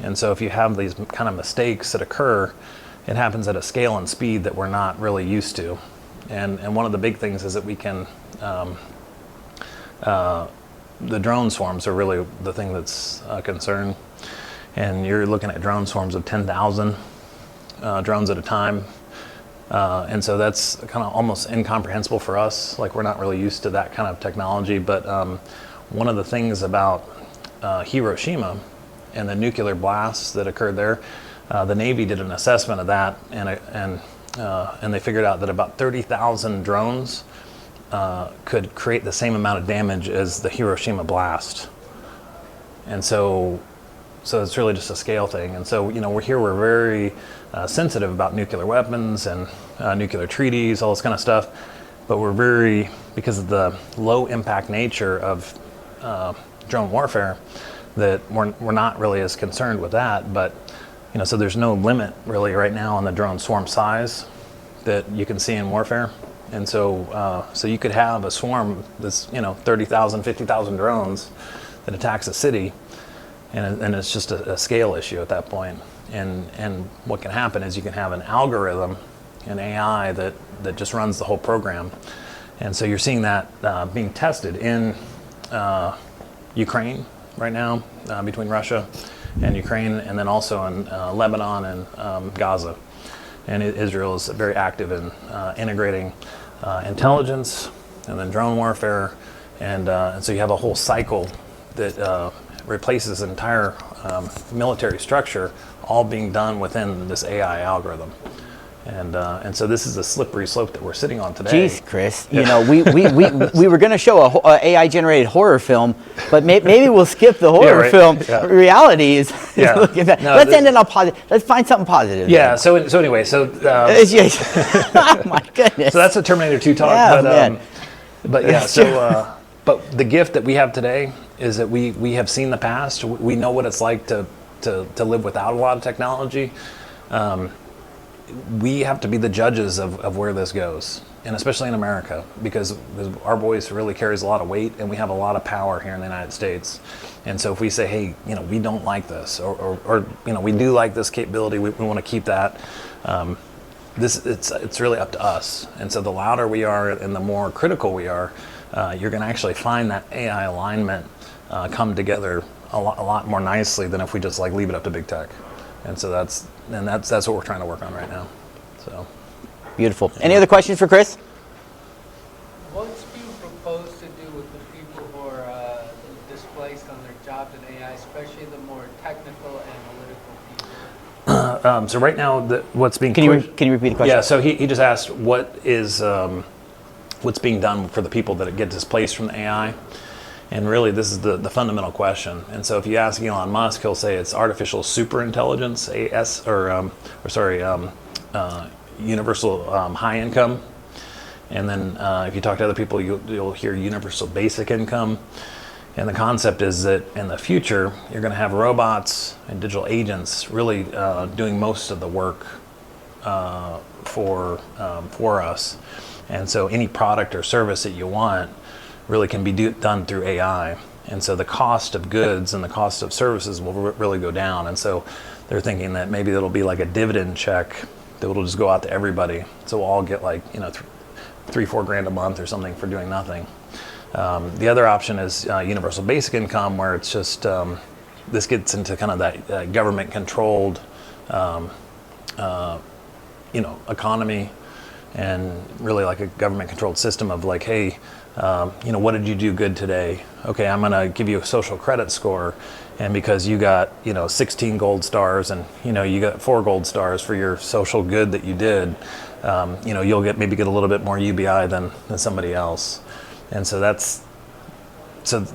And so if you have these kind of mistakes that occur, it happens at a scale and speed that we're not really used to. And one of the big things is that we can, the drone swarms are really the thing that's a concern. And you're looking at drone swarms of 10,000 drones at a time. And so that's kind of almost incomprehensible for us. Like, we're not really used to that kind of technology. But one of the things about Hiroshima and the nuclear blasts that occurred there, the Navy did an assessment of that, and they figured out that about 30,000 drones could create the same amount of damage as the Hiroshima blast. And so it's really just a scale thing. And so, we're very sensitive about nuclear weapons and nuclear treaties, all this kind of stuff. But we're very, because of the low impact nature of drone warfare, that we're not really as concerned with that. But, so there's no limit really right now on the drone swarm size that you can see in warfare. And so you could have a swarm that's, 30,000, 50,000 drones that attacks a city. And it's just a scale issue at that point. And what can happen is you can have an algorithm, an AI that just runs the whole program. And so you're seeing that being tested in Ukraine right now, between Russia and Ukraine, and then also in Lebanon and Gaza. And Israel is very active in integrating intelligence and then drone warfare. And so you have a whole cycle that replaces entire military structure, all being done within this AI algorithm. And so this is a slippery slope that we're sitting on today. Jeez, Chris, you know, we were going to show a AI-generated horror film, but maybe we'll skip the horror film. Yeah. Reality is looking at No, let's end it on positive. Let's find something positive. Yeah. So anyway, Oh my goodness. so that's a Terminator 2 talk. Yeah, man. But yeah. So but the gift that we have today is that we have seen the past. We know what it's like to live without a lot of technology. We have to be the judges of where this goes, and especially in America, because our voice really carries a lot of weight, and we have a lot of power here in the United States. And so if we say, hey, you know, we don't like this, or you know, we do like this capability, we want to keep that, it's really up to us. And so the louder we are and the more critical we are, you're going to actually find that AI alignment come together a lot more nicely than if we just like leave it up to big tech. And so that's what we're trying to work on right now. So Beautiful. Any other questions for Chris? What's being proposed to do with the people who are displaced on their jobs in AI, especially the more technical, analytical people? so right now, what's being Can you repeat the question? Yeah. So he just asked what is what's being done for the people that get displaced from the AI. And really, this is the fundamental question. And so if you ask Elon Musk, he'll say it's artificial superintelligence, universal high income. And then if you talk to other people, you'll hear universal basic income. And the concept is that in the future, you're going to have robots and digital agents really doing most of the work for us. And so any product or service that you want really can be done through AI. And so the cost of goods and the cost of services will really go down. And so they're thinking that maybe it'll be like a dividend check that will just go out to everybody. So we'll all get like, you know, $3-4 grand a month or something for doing nothing. The other option is universal basic income, where it's just, this gets into kind of that government controlled, economy, and really like a government controlled system of like, hey, what did you do good today? Okay, I'm going to give you a social credit score, and because you got 16 gold stars, and you got 4 gold stars for your social good that you did, you'll get a little bit more UBI than somebody else. And so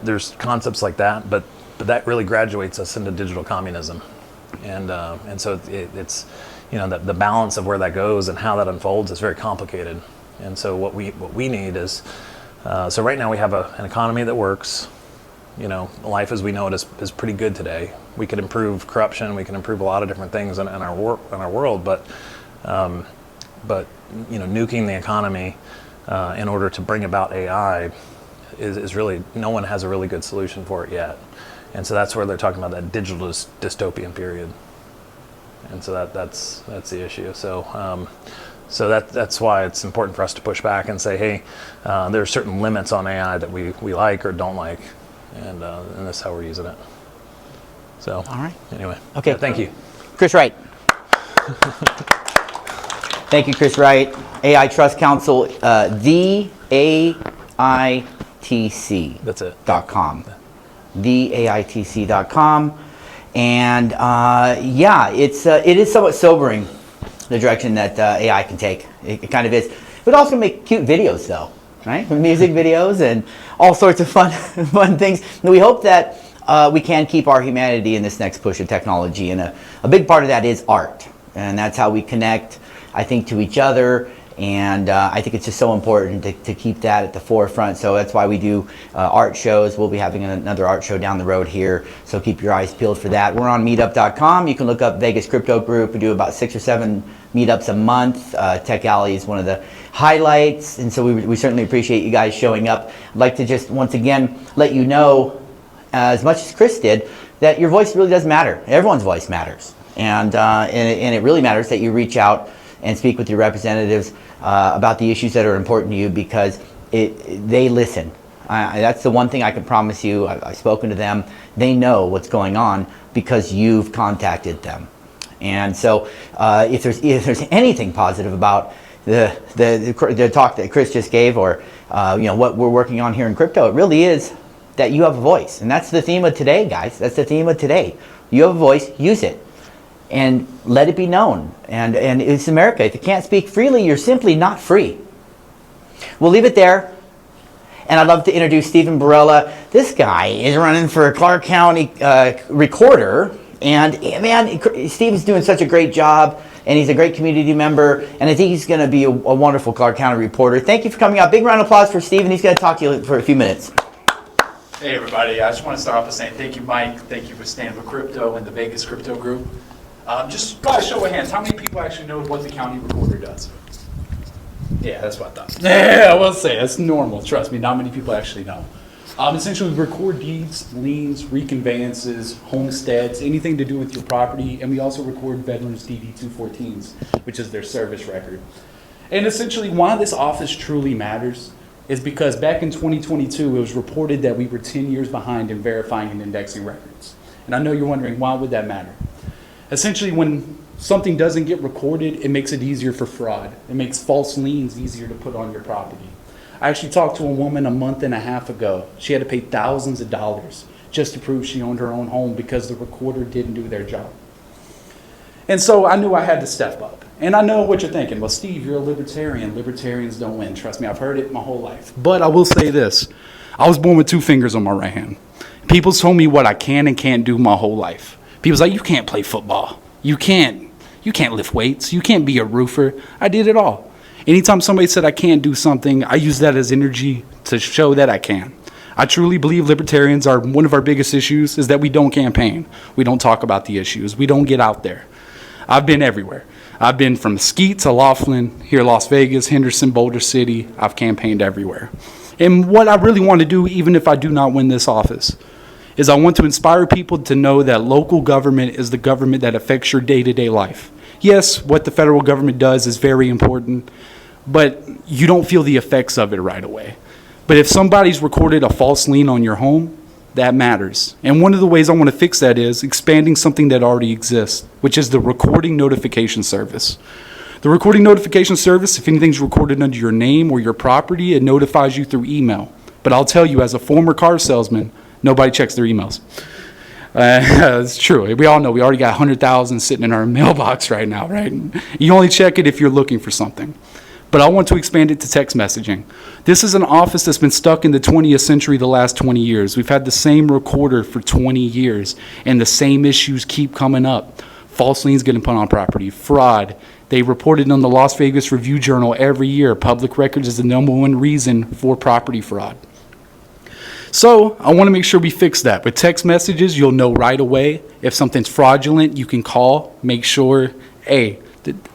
there's concepts like that, but that really graduates us into digital communism, and so it's the balance of where that goes and how that unfolds is very complicated. And so what we need is, so right now we have an economy that works. Life as we know it is pretty good today. We could improve corruption. We can improve a lot of different things in our world, but nuking the economy in order to bring about AI is really, no one has a really good solution for it yet. And so that's where they're talking about that digital dystopian period. And so that's the issue. So that's why it's important for us to push back and say, hey, there are certain limits on AI that we like or don't like, and that's how we're using it. So all right. Anyway, okay. Yeah, thank you, Chris Wright. Thank you, Chris Wright. AI Trust Council, the AITC. That's it. .com. TheAITC.com. And it is somewhat sobering, the direction that AI can take. It kind of is. But also make cute videos, though, right? Music videos and all sorts of fun things. And we hope that we can keep our humanity in this next push of technology. And a big part of that is art. And that's how we connect, I think, to each other. And I think it's just so important to keep that at the forefront. So that's why we do art shows. We'll be having another art show down the road here. So keep your eyes peeled for that. We're on meetup.com. You can look up Vegas Crypto Group. We do about 6 or 7 meetups a month. Tech Alley is one of the highlights. And so we certainly appreciate you guys showing up. I'd like to just once again let you know, as much as Chris did, that your voice really does matter. Everyone's voice matters. And it really matters that you reach out and speak with your representatives about the issues that are important to you, because they listen. That's the one thing I can promise you. I've spoken to them. They know what's going on because you've contacted them. And so if there's anything positive about the talk that Chris just gave, or what we're working on here in crypto, it really is that you have a voice. And that's the theme of today, guys. That's the theme of today. You have a voice, use it. And let it be known. And it's America. If you can't speak freely, you're simply not free. We'll leave it there. And I'd love to introduce Stephen Barella. This guy is running for Clark County recorder. And man, Stephen's doing such a great job. And he's a great community member. And I think he's going to be a wonderful Clark County reporter. Thank you for coming out. Big round of applause for Stephen. He's going to talk to you for a few minutes. Hey everybody, I just want to start off by saying thank you, Mike. Thank you for standing for crypto and the Vegas crypto group. Just by a show of hands, how many people actually know what the county recorder does? Yeah, that's what I thought. Yeah, I will say, that's normal. Trust me, not many people actually know. Essentially, we record deeds, liens, reconveyances, homesteads, anything to do with your property, and we also record veterans' DD-214s, which is their service record. And essentially, why this office truly matters is because back in 2022, it was reported that we were 10 years behind in verifying and indexing records. And I know you're wondering, why would that matter? Essentially, when something doesn't get recorded, it makes it easier for fraud. It makes false liens easier to put on your property. I actually talked to a woman a month and a half ago. She had to pay thousands of dollars just to prove she owned her own home because the recorder didn't do their job. And so I knew I had to step up. And I know what you're thinking. Well, Steve, you're a libertarian. Libertarians don't win. Trust me, I've heard it my whole life. But I will say this. I was born with 2 fingers on my right hand. People told me what I can and can't do my whole life. People's like, you can't play football. You can't lift weights. You can't be a roofer. I did it all. Anytime somebody said I can't do something, I use that as energy to show that I can. I truly believe libertarians are one of our biggest issues is that we don't campaign. We don't talk about the issues. We don't get out there. I've been everywhere. I've been from Mesquite to Laughlin, here Las Vegas, Henderson, Boulder City. I've campaigned everywhere. And what I really want to do, even if I do not win this office, is I want to inspire people to know that local government is the government that affects your day-to-day life. Yes, what the federal government does is very important, but you don't feel the effects of it right away. But if somebody's recorded a false lien on your home, that matters. And one of the ways I want to fix that is expanding something that already exists, which is the recording notification service. The recording notification service, if anything's recorded under your name or your property, it notifies you through email. But I'll tell you, as a former car salesman, nobody checks their emails. It's true. We all know we already got 100,000 sitting in our mailbox right now, right? You only check it if you're looking for something. But I want to expand it to text messaging. This is an office that's been stuck in the 20th century the last 20 years. We've had the same recorder for 20 years, and the same issues keep coming up. False liens getting put on property, fraud. They reported on the Las Vegas Review-Journal every year. Public records is the #1 reason for property fraud. So I want to make sure we fix that. With text messages, you'll know right away. If something's fraudulent, you can call, make sure, hey,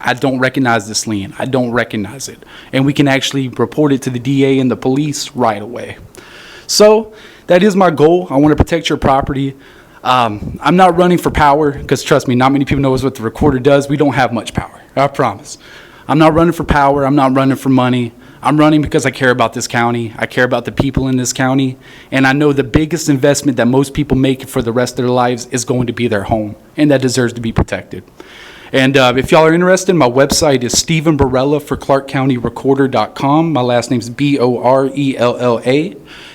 I don't recognize this lien. I don't recognize it. And we can actually report it to the DA and the police right away. So that is my goal. I want to protect your property. I'm not running for power because, trust me, not many people know what the recorder does. We don't have much power, I promise. I'm not running for power. I'm not running for money. I'm running because I care about this county. I care about the people in this county. And I know the biggest investment that most people make for the rest of their lives is going to be their home. And that deserves to be protected. And if y'all are interested, my website is Stephen Barella for ClarkCountyRecorder.com. My last name is Borella.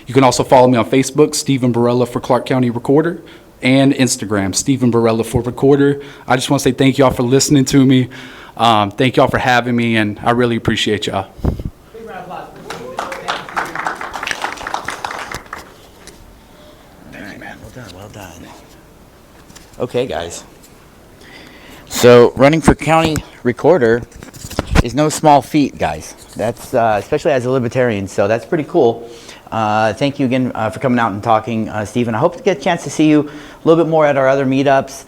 You can also follow me on Facebook, Stephen Barella for Clark County Recorder, and Instagram, Stephen Barella for Recorder. I just want to say thank y'all for listening to me. Thank y'all for having me, and I really appreciate y'all. Big round of applause. Thank you, man. Well done, well done. Okay, guys. So running for county recorder is no small feat, guys. That's especially as a libertarian, so that's pretty cool. Thank you again for coming out and talking, Stephen. I hope to get a chance to see you a little bit more at our other meetups.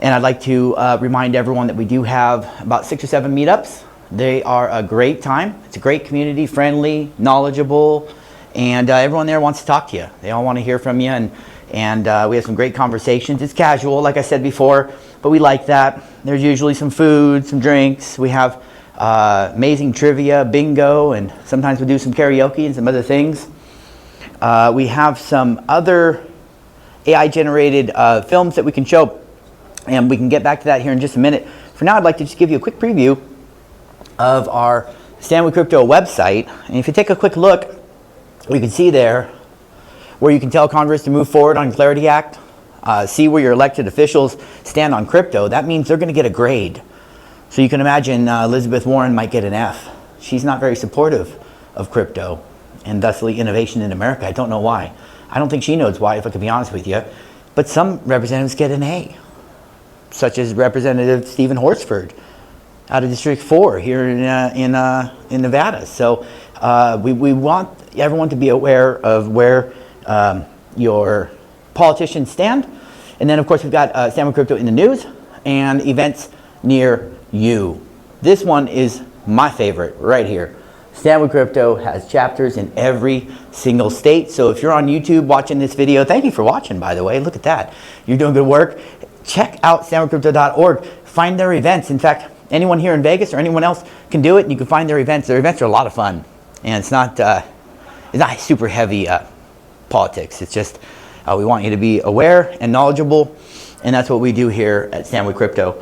And I'd like to remind everyone that we do have about 6 or 7 meetups. They are a great time. It's a great community, friendly, knowledgeable, and everyone there wants to talk to you. They all want to hear from you, and we have some great conversations. It's casual, like I said before, but we like that. There's usually some food, some drinks. We have amazing trivia, bingo, and sometimes we do some karaoke and some other things. We have some other AI-generated films that we can show, and we can get back to that here in just a minute. For now, I'd like to just give you a quick preview of our Stand With Crypto website. And if you take a quick look, you can see there where you can tell Congress to move forward on Clarity Act. see where your elected officials stand on crypto, that means they're going to get a grade. So you can imagine Elizabeth Warren might get an F. She's not very supportive of crypto and thusly innovation in America. I don't know why. I don't think she knows why, if I can be honest with you. But some representatives get an A, such as Representative Stephen Horsford out of District 4 here in Nevada. So we want everyone to be aware of where your politicians stand. And then, of course, we've got Stand with Crypto in the news and events near you. This one is my favorite right here. Stand with Crypto has chapters in every single state. So if you're on YouTube watching this video, thank you for watching, by the way. Look at that. You're doing good work. Check out standwithcrypto.org. Find their events. In fact, anyone here in Vegas or anyone else can do it, and you can find their events. Their events are a lot of fun. And it's not super heavy politics. It's just we want you to be aware and knowledgeable. And that's what we do here at Stand with Crypto.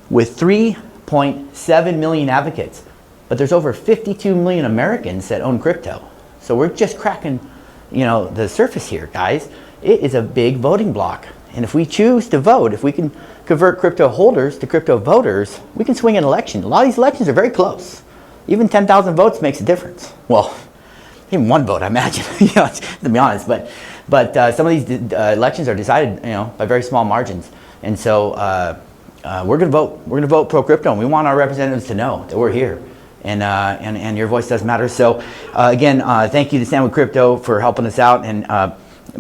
With 3.7 million advocates. But there's over 52 million Americans that own crypto. So we're just cracking, the surface here, guys. It is a big voting block. And if we choose to vote, if we can convert crypto holders to crypto voters, we can swing an election. A lot of these elections are very close. Even 10,000 votes makes a difference. Well, even one vote, I imagine, to be honest. But some of these elections are decided, by very small margins. And so we're going to vote. We're going to vote pro crypto, and we want our representatives to know that we're here. And your voice does matter. So again, thank you to Stand with Crypto for helping us out and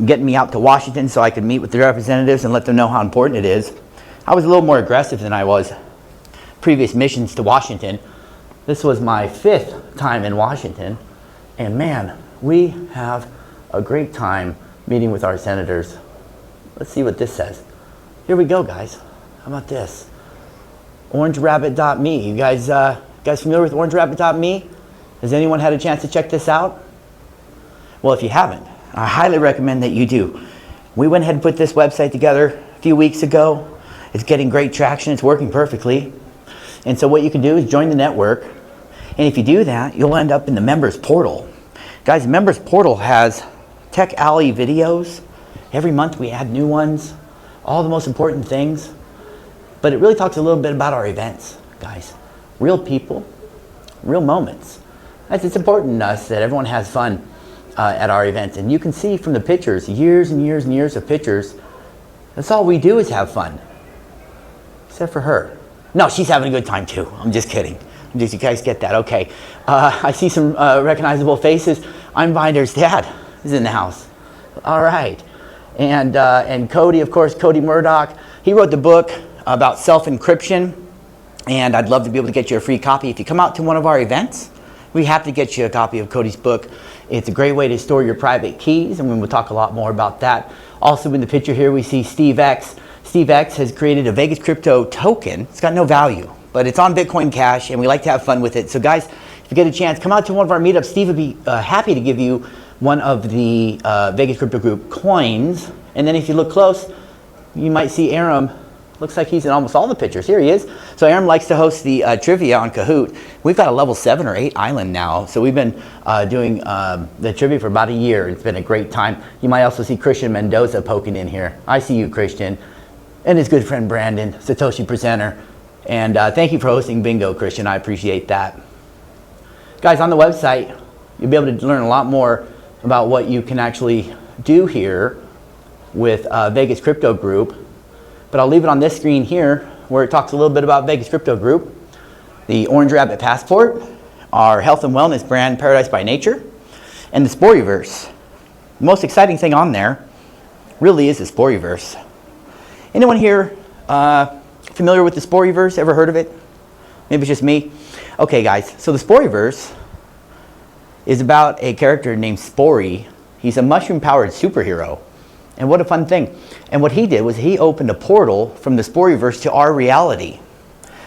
getting me out to Washington so I could meet with the representatives and let them know how important it is. I was a little more aggressive than I was previous missions to Washington. This was my 5th time in Washington, and man, we have a great time meeting with our senators. Let's see what this says. Here we go, guys. How about this? orangerabbit.me. You guys familiar with orangerabbit.me? Has anyone had a chance to check this out? Well, if you haven't, I highly recommend that you do. We went ahead and put this website together a few weeks ago. It's getting great traction. It's working perfectly. And so what you can do is join the network. And if you do that, you'll end up in the members portal. Guys, the members portal has Tech Alley videos. Every month we add new ones. All the most important things. But it really talks a little bit about our events, guys. Real people, real moments. It's important to us that everyone has fun at our events. And you can see from the pictures, years and years and years of pictures, that's all we do is have fun. Except for her. No, she's having a good time too. I'm just kidding. You guys get that? Okay. I see some recognizable faces. I'm Binder's dad is in the house. All right. And Cody, of course, Cody Murdoch. He wrote the book about self-encryption. And I'd love to be able to get you a free copy. If you come out to one of our events, we have to get you a copy of Cody's book. It's a great way to store your private keys, and we'll talk a lot more about that. Also in the picture here, we see Steve X. Steve X has created a Vegas crypto token. It's got no value, but it's on Bitcoin Cash, and we like to have fun with it. So guys, if you get a chance, come out to one of our meetups. Steve would be happy to give you one of the Vegas Crypto Group coins. And then if you look close, you might see Aram. Looks like he's in almost all the pictures. Here he is. So Aram likes to host the trivia on Kahoot. We've got a level 7 or 8 island now. So we've been doing the trivia for about a year. It's been a great time. You might also see Christian Mendoza poking in here. I see you, Christian. And his good friend Brandon, Satoshi Presenter. And thank you for hosting Bingo, Christian. I appreciate that. Guys, on the website, you'll be able to learn a lot more about what you can actually do here with Vegas Crypto Group. But I'll leave it on this screen here where it talks a little bit about Vegas Crypto Group, the Orange Rabbit Passport, our health and wellness brand, Paradise by Nature, and the Sporyverse. The most exciting thing on there really is the Sporyverse. Anyone here familiar with the Sporyverse? Ever heard of it? Maybe it's just me. Okay, guys, so the Sporyverse is about a character named Spory. He's a mushroom-powered superhero. And what a fun thing. And what he did was he opened a portal from the Sporyverse to our reality.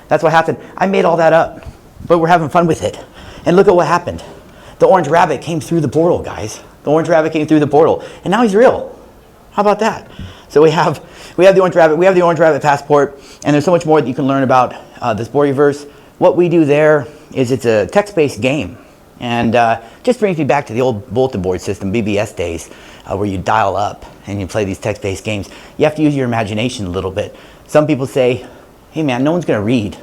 That's what happened. I made all that up, but we're having fun with it. And look at what happened. The orange rabbit came through the portal, guys. The orange rabbit came through the portal, and now he's real. How about that? So we have the orange rabbit, we have the orange rabbit passport, and there's so much more that you can learn about the Sporyverse. What we do there is it's a text-based game. And just brings me back to the old bulletin board system, BBS days, where you dial up and you play these text-based games. You have to use your imagination a little bit. Some people say, hey man, no one's gonna read,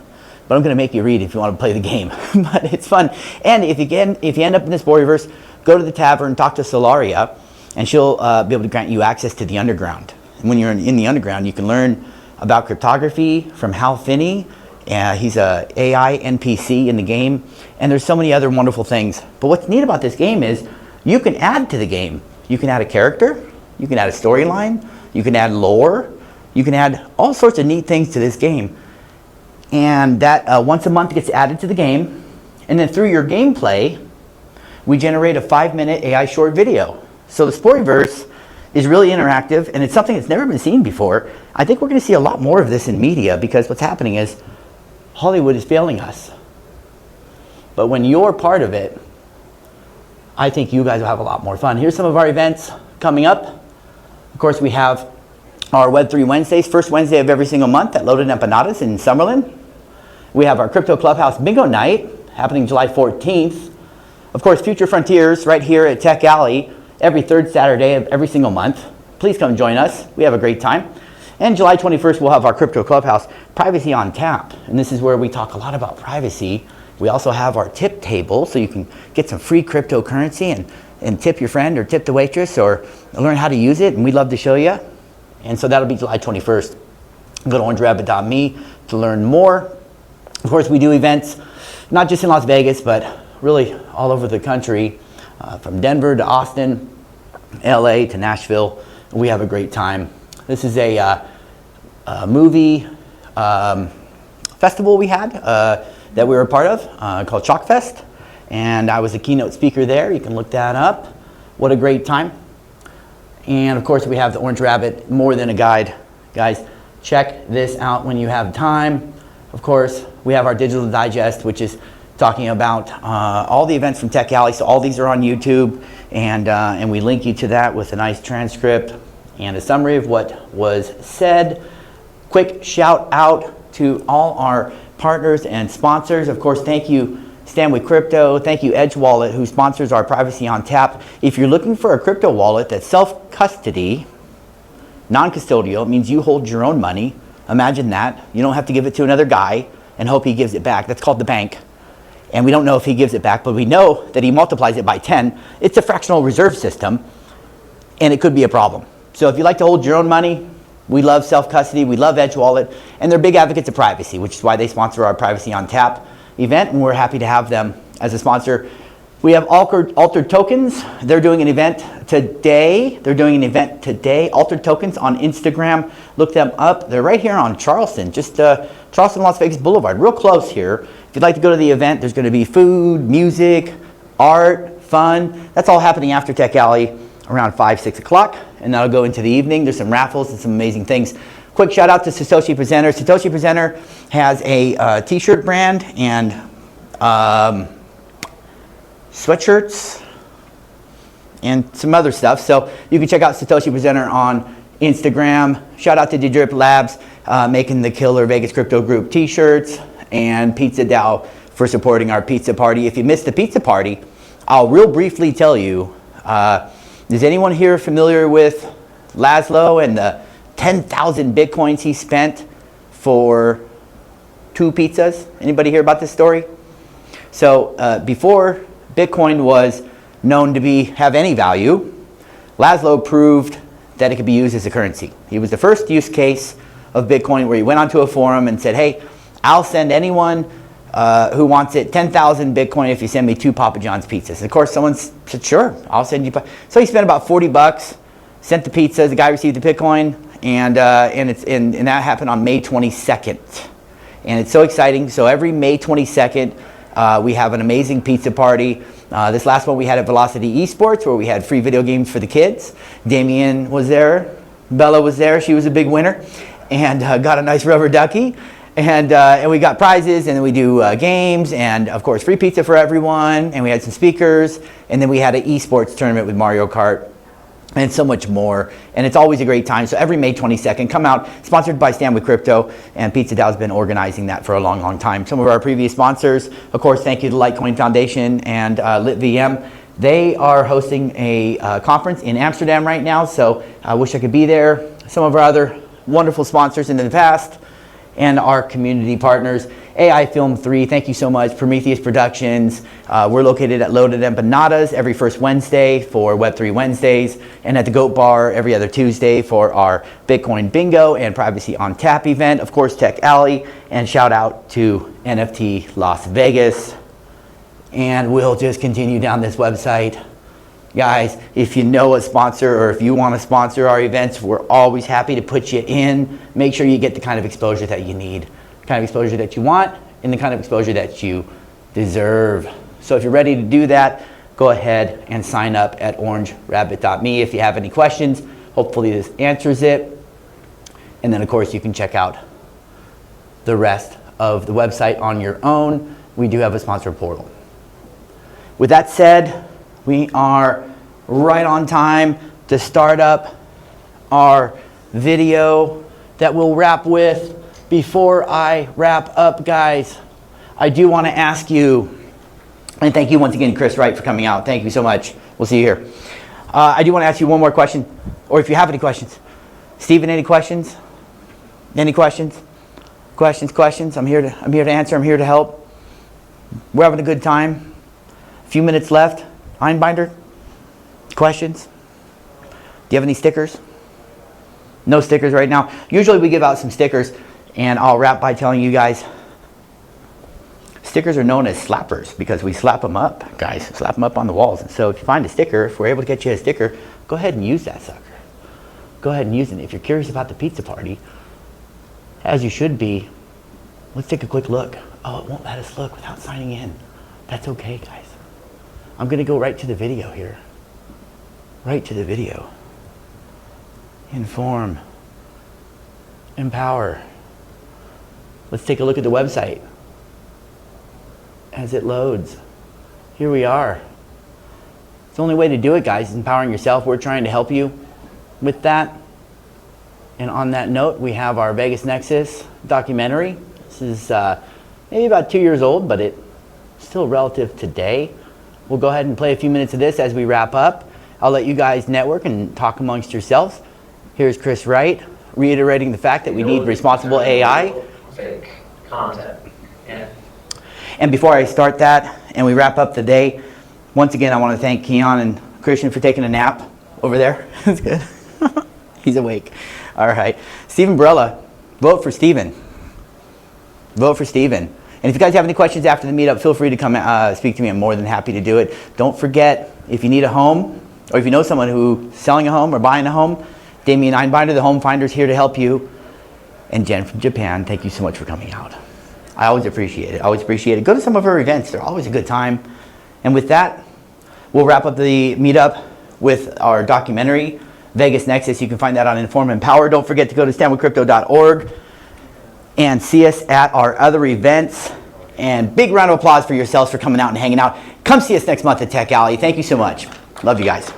but I'm gonna make you read if you want to play the game. But it's fun. And if you end up in this Sporyverse, go to the tavern, talk to Solaria, and she'll be able to grant you access to the underground. And when you're in the underground, you can learn about cryptography from Hal Finney. He's a AI NPC in the game, and there's so many other wonderful things. But what's neat about this game is you can add to the game. You can add a character, you can add a storyline, you can add lore, you can add all sorts of neat things to this game. And that once a month gets added to the game, and then through your gameplay, we generate a 5-minute AI short video. So the Sporyverse is really interactive, and it's something that's never been seen before. I think we're going to see a lot more of this in media, because what's happening is Hollywood is failing us. But when you're part of it, I think you guys will have a lot more fun. Here's some of our events coming up. Of course, we have our Web3 Wednesdays, first Wednesday of every single month at Loaded Empanadas in Summerlin. We have our Crypto Clubhouse Bingo Night happening July 14th. Of course, Future Frontiers right here at Tech Alley every third Saturday of every single month. Please come join us. We have a great time. And July 21st, we'll have our Crypto Clubhouse Privacy on Tap. And this is where we talk a lot about privacy. We also have our tip table, so you can get some free cryptocurrency and tip your friend or tip the waitress or learn how to use it, and we'd love to show you. And so that'll be July 21st. Go to orangerabbit.me to learn more. Of course, we do events, not just in Las Vegas, but really all over the country, from Denver to Austin, LA to Nashville. We have a great time. This is a movie festival we had that we were a part of called Chalk Fest, and I was a keynote speaker there. You can look that up. What a great time. And of course, we have the Orange Rabbit More Than a Guide. Guys, check this out when you have time. Of course, we have our Digital Digest, which is talking about all the events from Tech Alley. So all these are on YouTube, and we link you to that with a nice transcript and a summary of what was said. Quick shout out to all our partners and sponsors. Of course, thank you Stand With Crypto. Thank you Edge Wallet, who sponsors our Privacy on Tap. If you're looking for a crypto wallet that's self-custody, non-custodial, it means you hold your own money. Imagine that. You don't have to give it to another guy and hope he gives it back. That's called the bank. And we don't know if he gives it back, but we know that he multiplies it by 10. It's a fractional reserve system, and it could be a problem. So if you like to hold your own money, we love self-custody, we love Edge Wallet, and they're big advocates of privacy, which is why they sponsor our Privacy on Tap event, and we're happy to have them as a sponsor. We have Altered Tokens. They're doing an event today. Altered Tokens on Instagram. Look them up. They're right here on Charleston, just Charleston, Las Vegas Boulevard, real close here. If you'd like to go to the event, there's going to be food, music, art, fun. That's all happening after Tech Alley around 5, 6 o'clock, and that'll go into the evening. There's some raffles and some amazing things. Quick shout out to Satoshi Presenter. Satoshi Presenter has a t-shirt brand and sweatshirts and some other stuff. So you can check out Satoshi Presenter on Instagram. Shout out to Dedrip Labs making the killer Vegas Crypto Group t-shirts, and Pizza Dow for supporting our pizza party. If you missed the pizza party, I'll real briefly tell you, is anyone here familiar with Laszlo and the 10,000 Bitcoins he spent for 2 pizzas? Anybody hear about this story? So before Bitcoin was known to have any value, Laszlo proved that it could be used as a currency. He was the first use case of Bitcoin where he went onto a forum and said, hey, I'll send anyone who wants it 10,000 Bitcoin if you send me 2 Papa John's pizzas. And of course, someone said, sure, I'll send you. So he spent about $40, sent the pizzas, the guy received the Bitcoin, and that happened on May 22nd. And it's so exciting. So every May 22nd, we have an amazing pizza party. This last one we had at Velocity Esports, where we had free video games for the kids. Damien was there. Bella was there. She was a big winner and got a nice rubber ducky. And we got prizes, and then we do games, and of course free pizza for everyone, and we had some speakers, and then we had an esports tournament with Mario Kart. and so much more. And it's always a great time. So every May 22nd, come out. Sponsored by Stand with Crypto, and Pizza Dow's been organizing that for a long, long time. Some of our previous sponsors, of course, thank you to Litecoin Foundation and LitVM. They are hosting a conference in Amsterdam right now, so I wish I could be there. Some of our other wonderful sponsors in the past, and our community partners. AI Film 3, thank you so much. Prometheus Productions. We're located at Loaded Empanadas every first Wednesday for Web3 Wednesdays, and at the Goat Bar every other Tuesday for our Bitcoin Bingo and Privacy on Tap event. Of course, Tech Alley, and shout out to NFT Las Vegas. And we'll just continue down this website. Guys, if you know a sponsor or if you want to sponsor our events, we're always happy to put you in. Make sure you get the kind of exposure that you need, the kind of exposure that you want, and the kind of exposure that you deserve. So if you're ready to do that, go ahead and sign up at orangerabbit.me if you have any questions. Hopefully this answers it. And then of course you can check out the rest of the website on your own. We do have a sponsor portal. With that said, we are right on time to start up our video that we'll wrap with. Before I wrap up, guys, I do want to ask you, and thank you once again, Chris Wright, for coming out. Thank you so much. We'll see you here. I do want to ask you one more question, or if you have any questions. Stephen, any questions? Any questions? Questions? I'm here to answer. I'm here to help. We're having a good time. A few minutes left. Einbinder? Questions? Do you have any stickers? No stickers right now. Usually we give out some stickers, and I'll wrap by telling you guys, stickers are known as slappers because we slap them up, guys. Slap them up on the walls. And so if you find a sticker, if we're able to get you a sticker, go ahead and use that sucker. Go ahead and use it. If you're curious about the pizza party, as you should be, let's take a quick look. Oh, it won't let us look without signing in. That's okay, guys. I'm going to go right to the video here. Right to the video. Inform. Empower. Let's take a look at the website as it loads. Here we are. It's the only way to do it, guys, is empowering yourself. We're trying to help you with that. And on that note, we have our Vegas Nexus documentary. This is maybe about 2 years old, but it's still relative today. We'll go ahead and play a few minutes of this as we wrap up. I'll let you guys network and talk amongst yourselves. Here's Chris Wright, reiterating the fact that we need responsible AI. Fake content. Yeah. And before I start that and we wrap up the day, once again, I want to thank Keon and Christian for taking a nap over there. That's good. He's awake. All right. Stephen Barella, vote for Stephen. Vote for Stephen. And if you guys have any questions after the meetup, feel free to come speak to me. I'm more than happy to do it. Don't forget, if you need a home, or if you know someone who's selling a home or buying a home, Damien Einbinder, the home finder, is here to help you. And Jen from Japan, thank you so much for coming out. I always appreciate it. Always appreciate it. Go to some of our events. They're always a good time. And with that, we'll wrap up the meetup with our documentary, Vegas Nexus. You can find that on Inform Empower. Don't forget to go to standwithcrypto.org. and see us at our other events. And big round of applause for yourselves for coming out and hanging out. Come see us next month at Tech Alley. Thank you so much. Love you guys.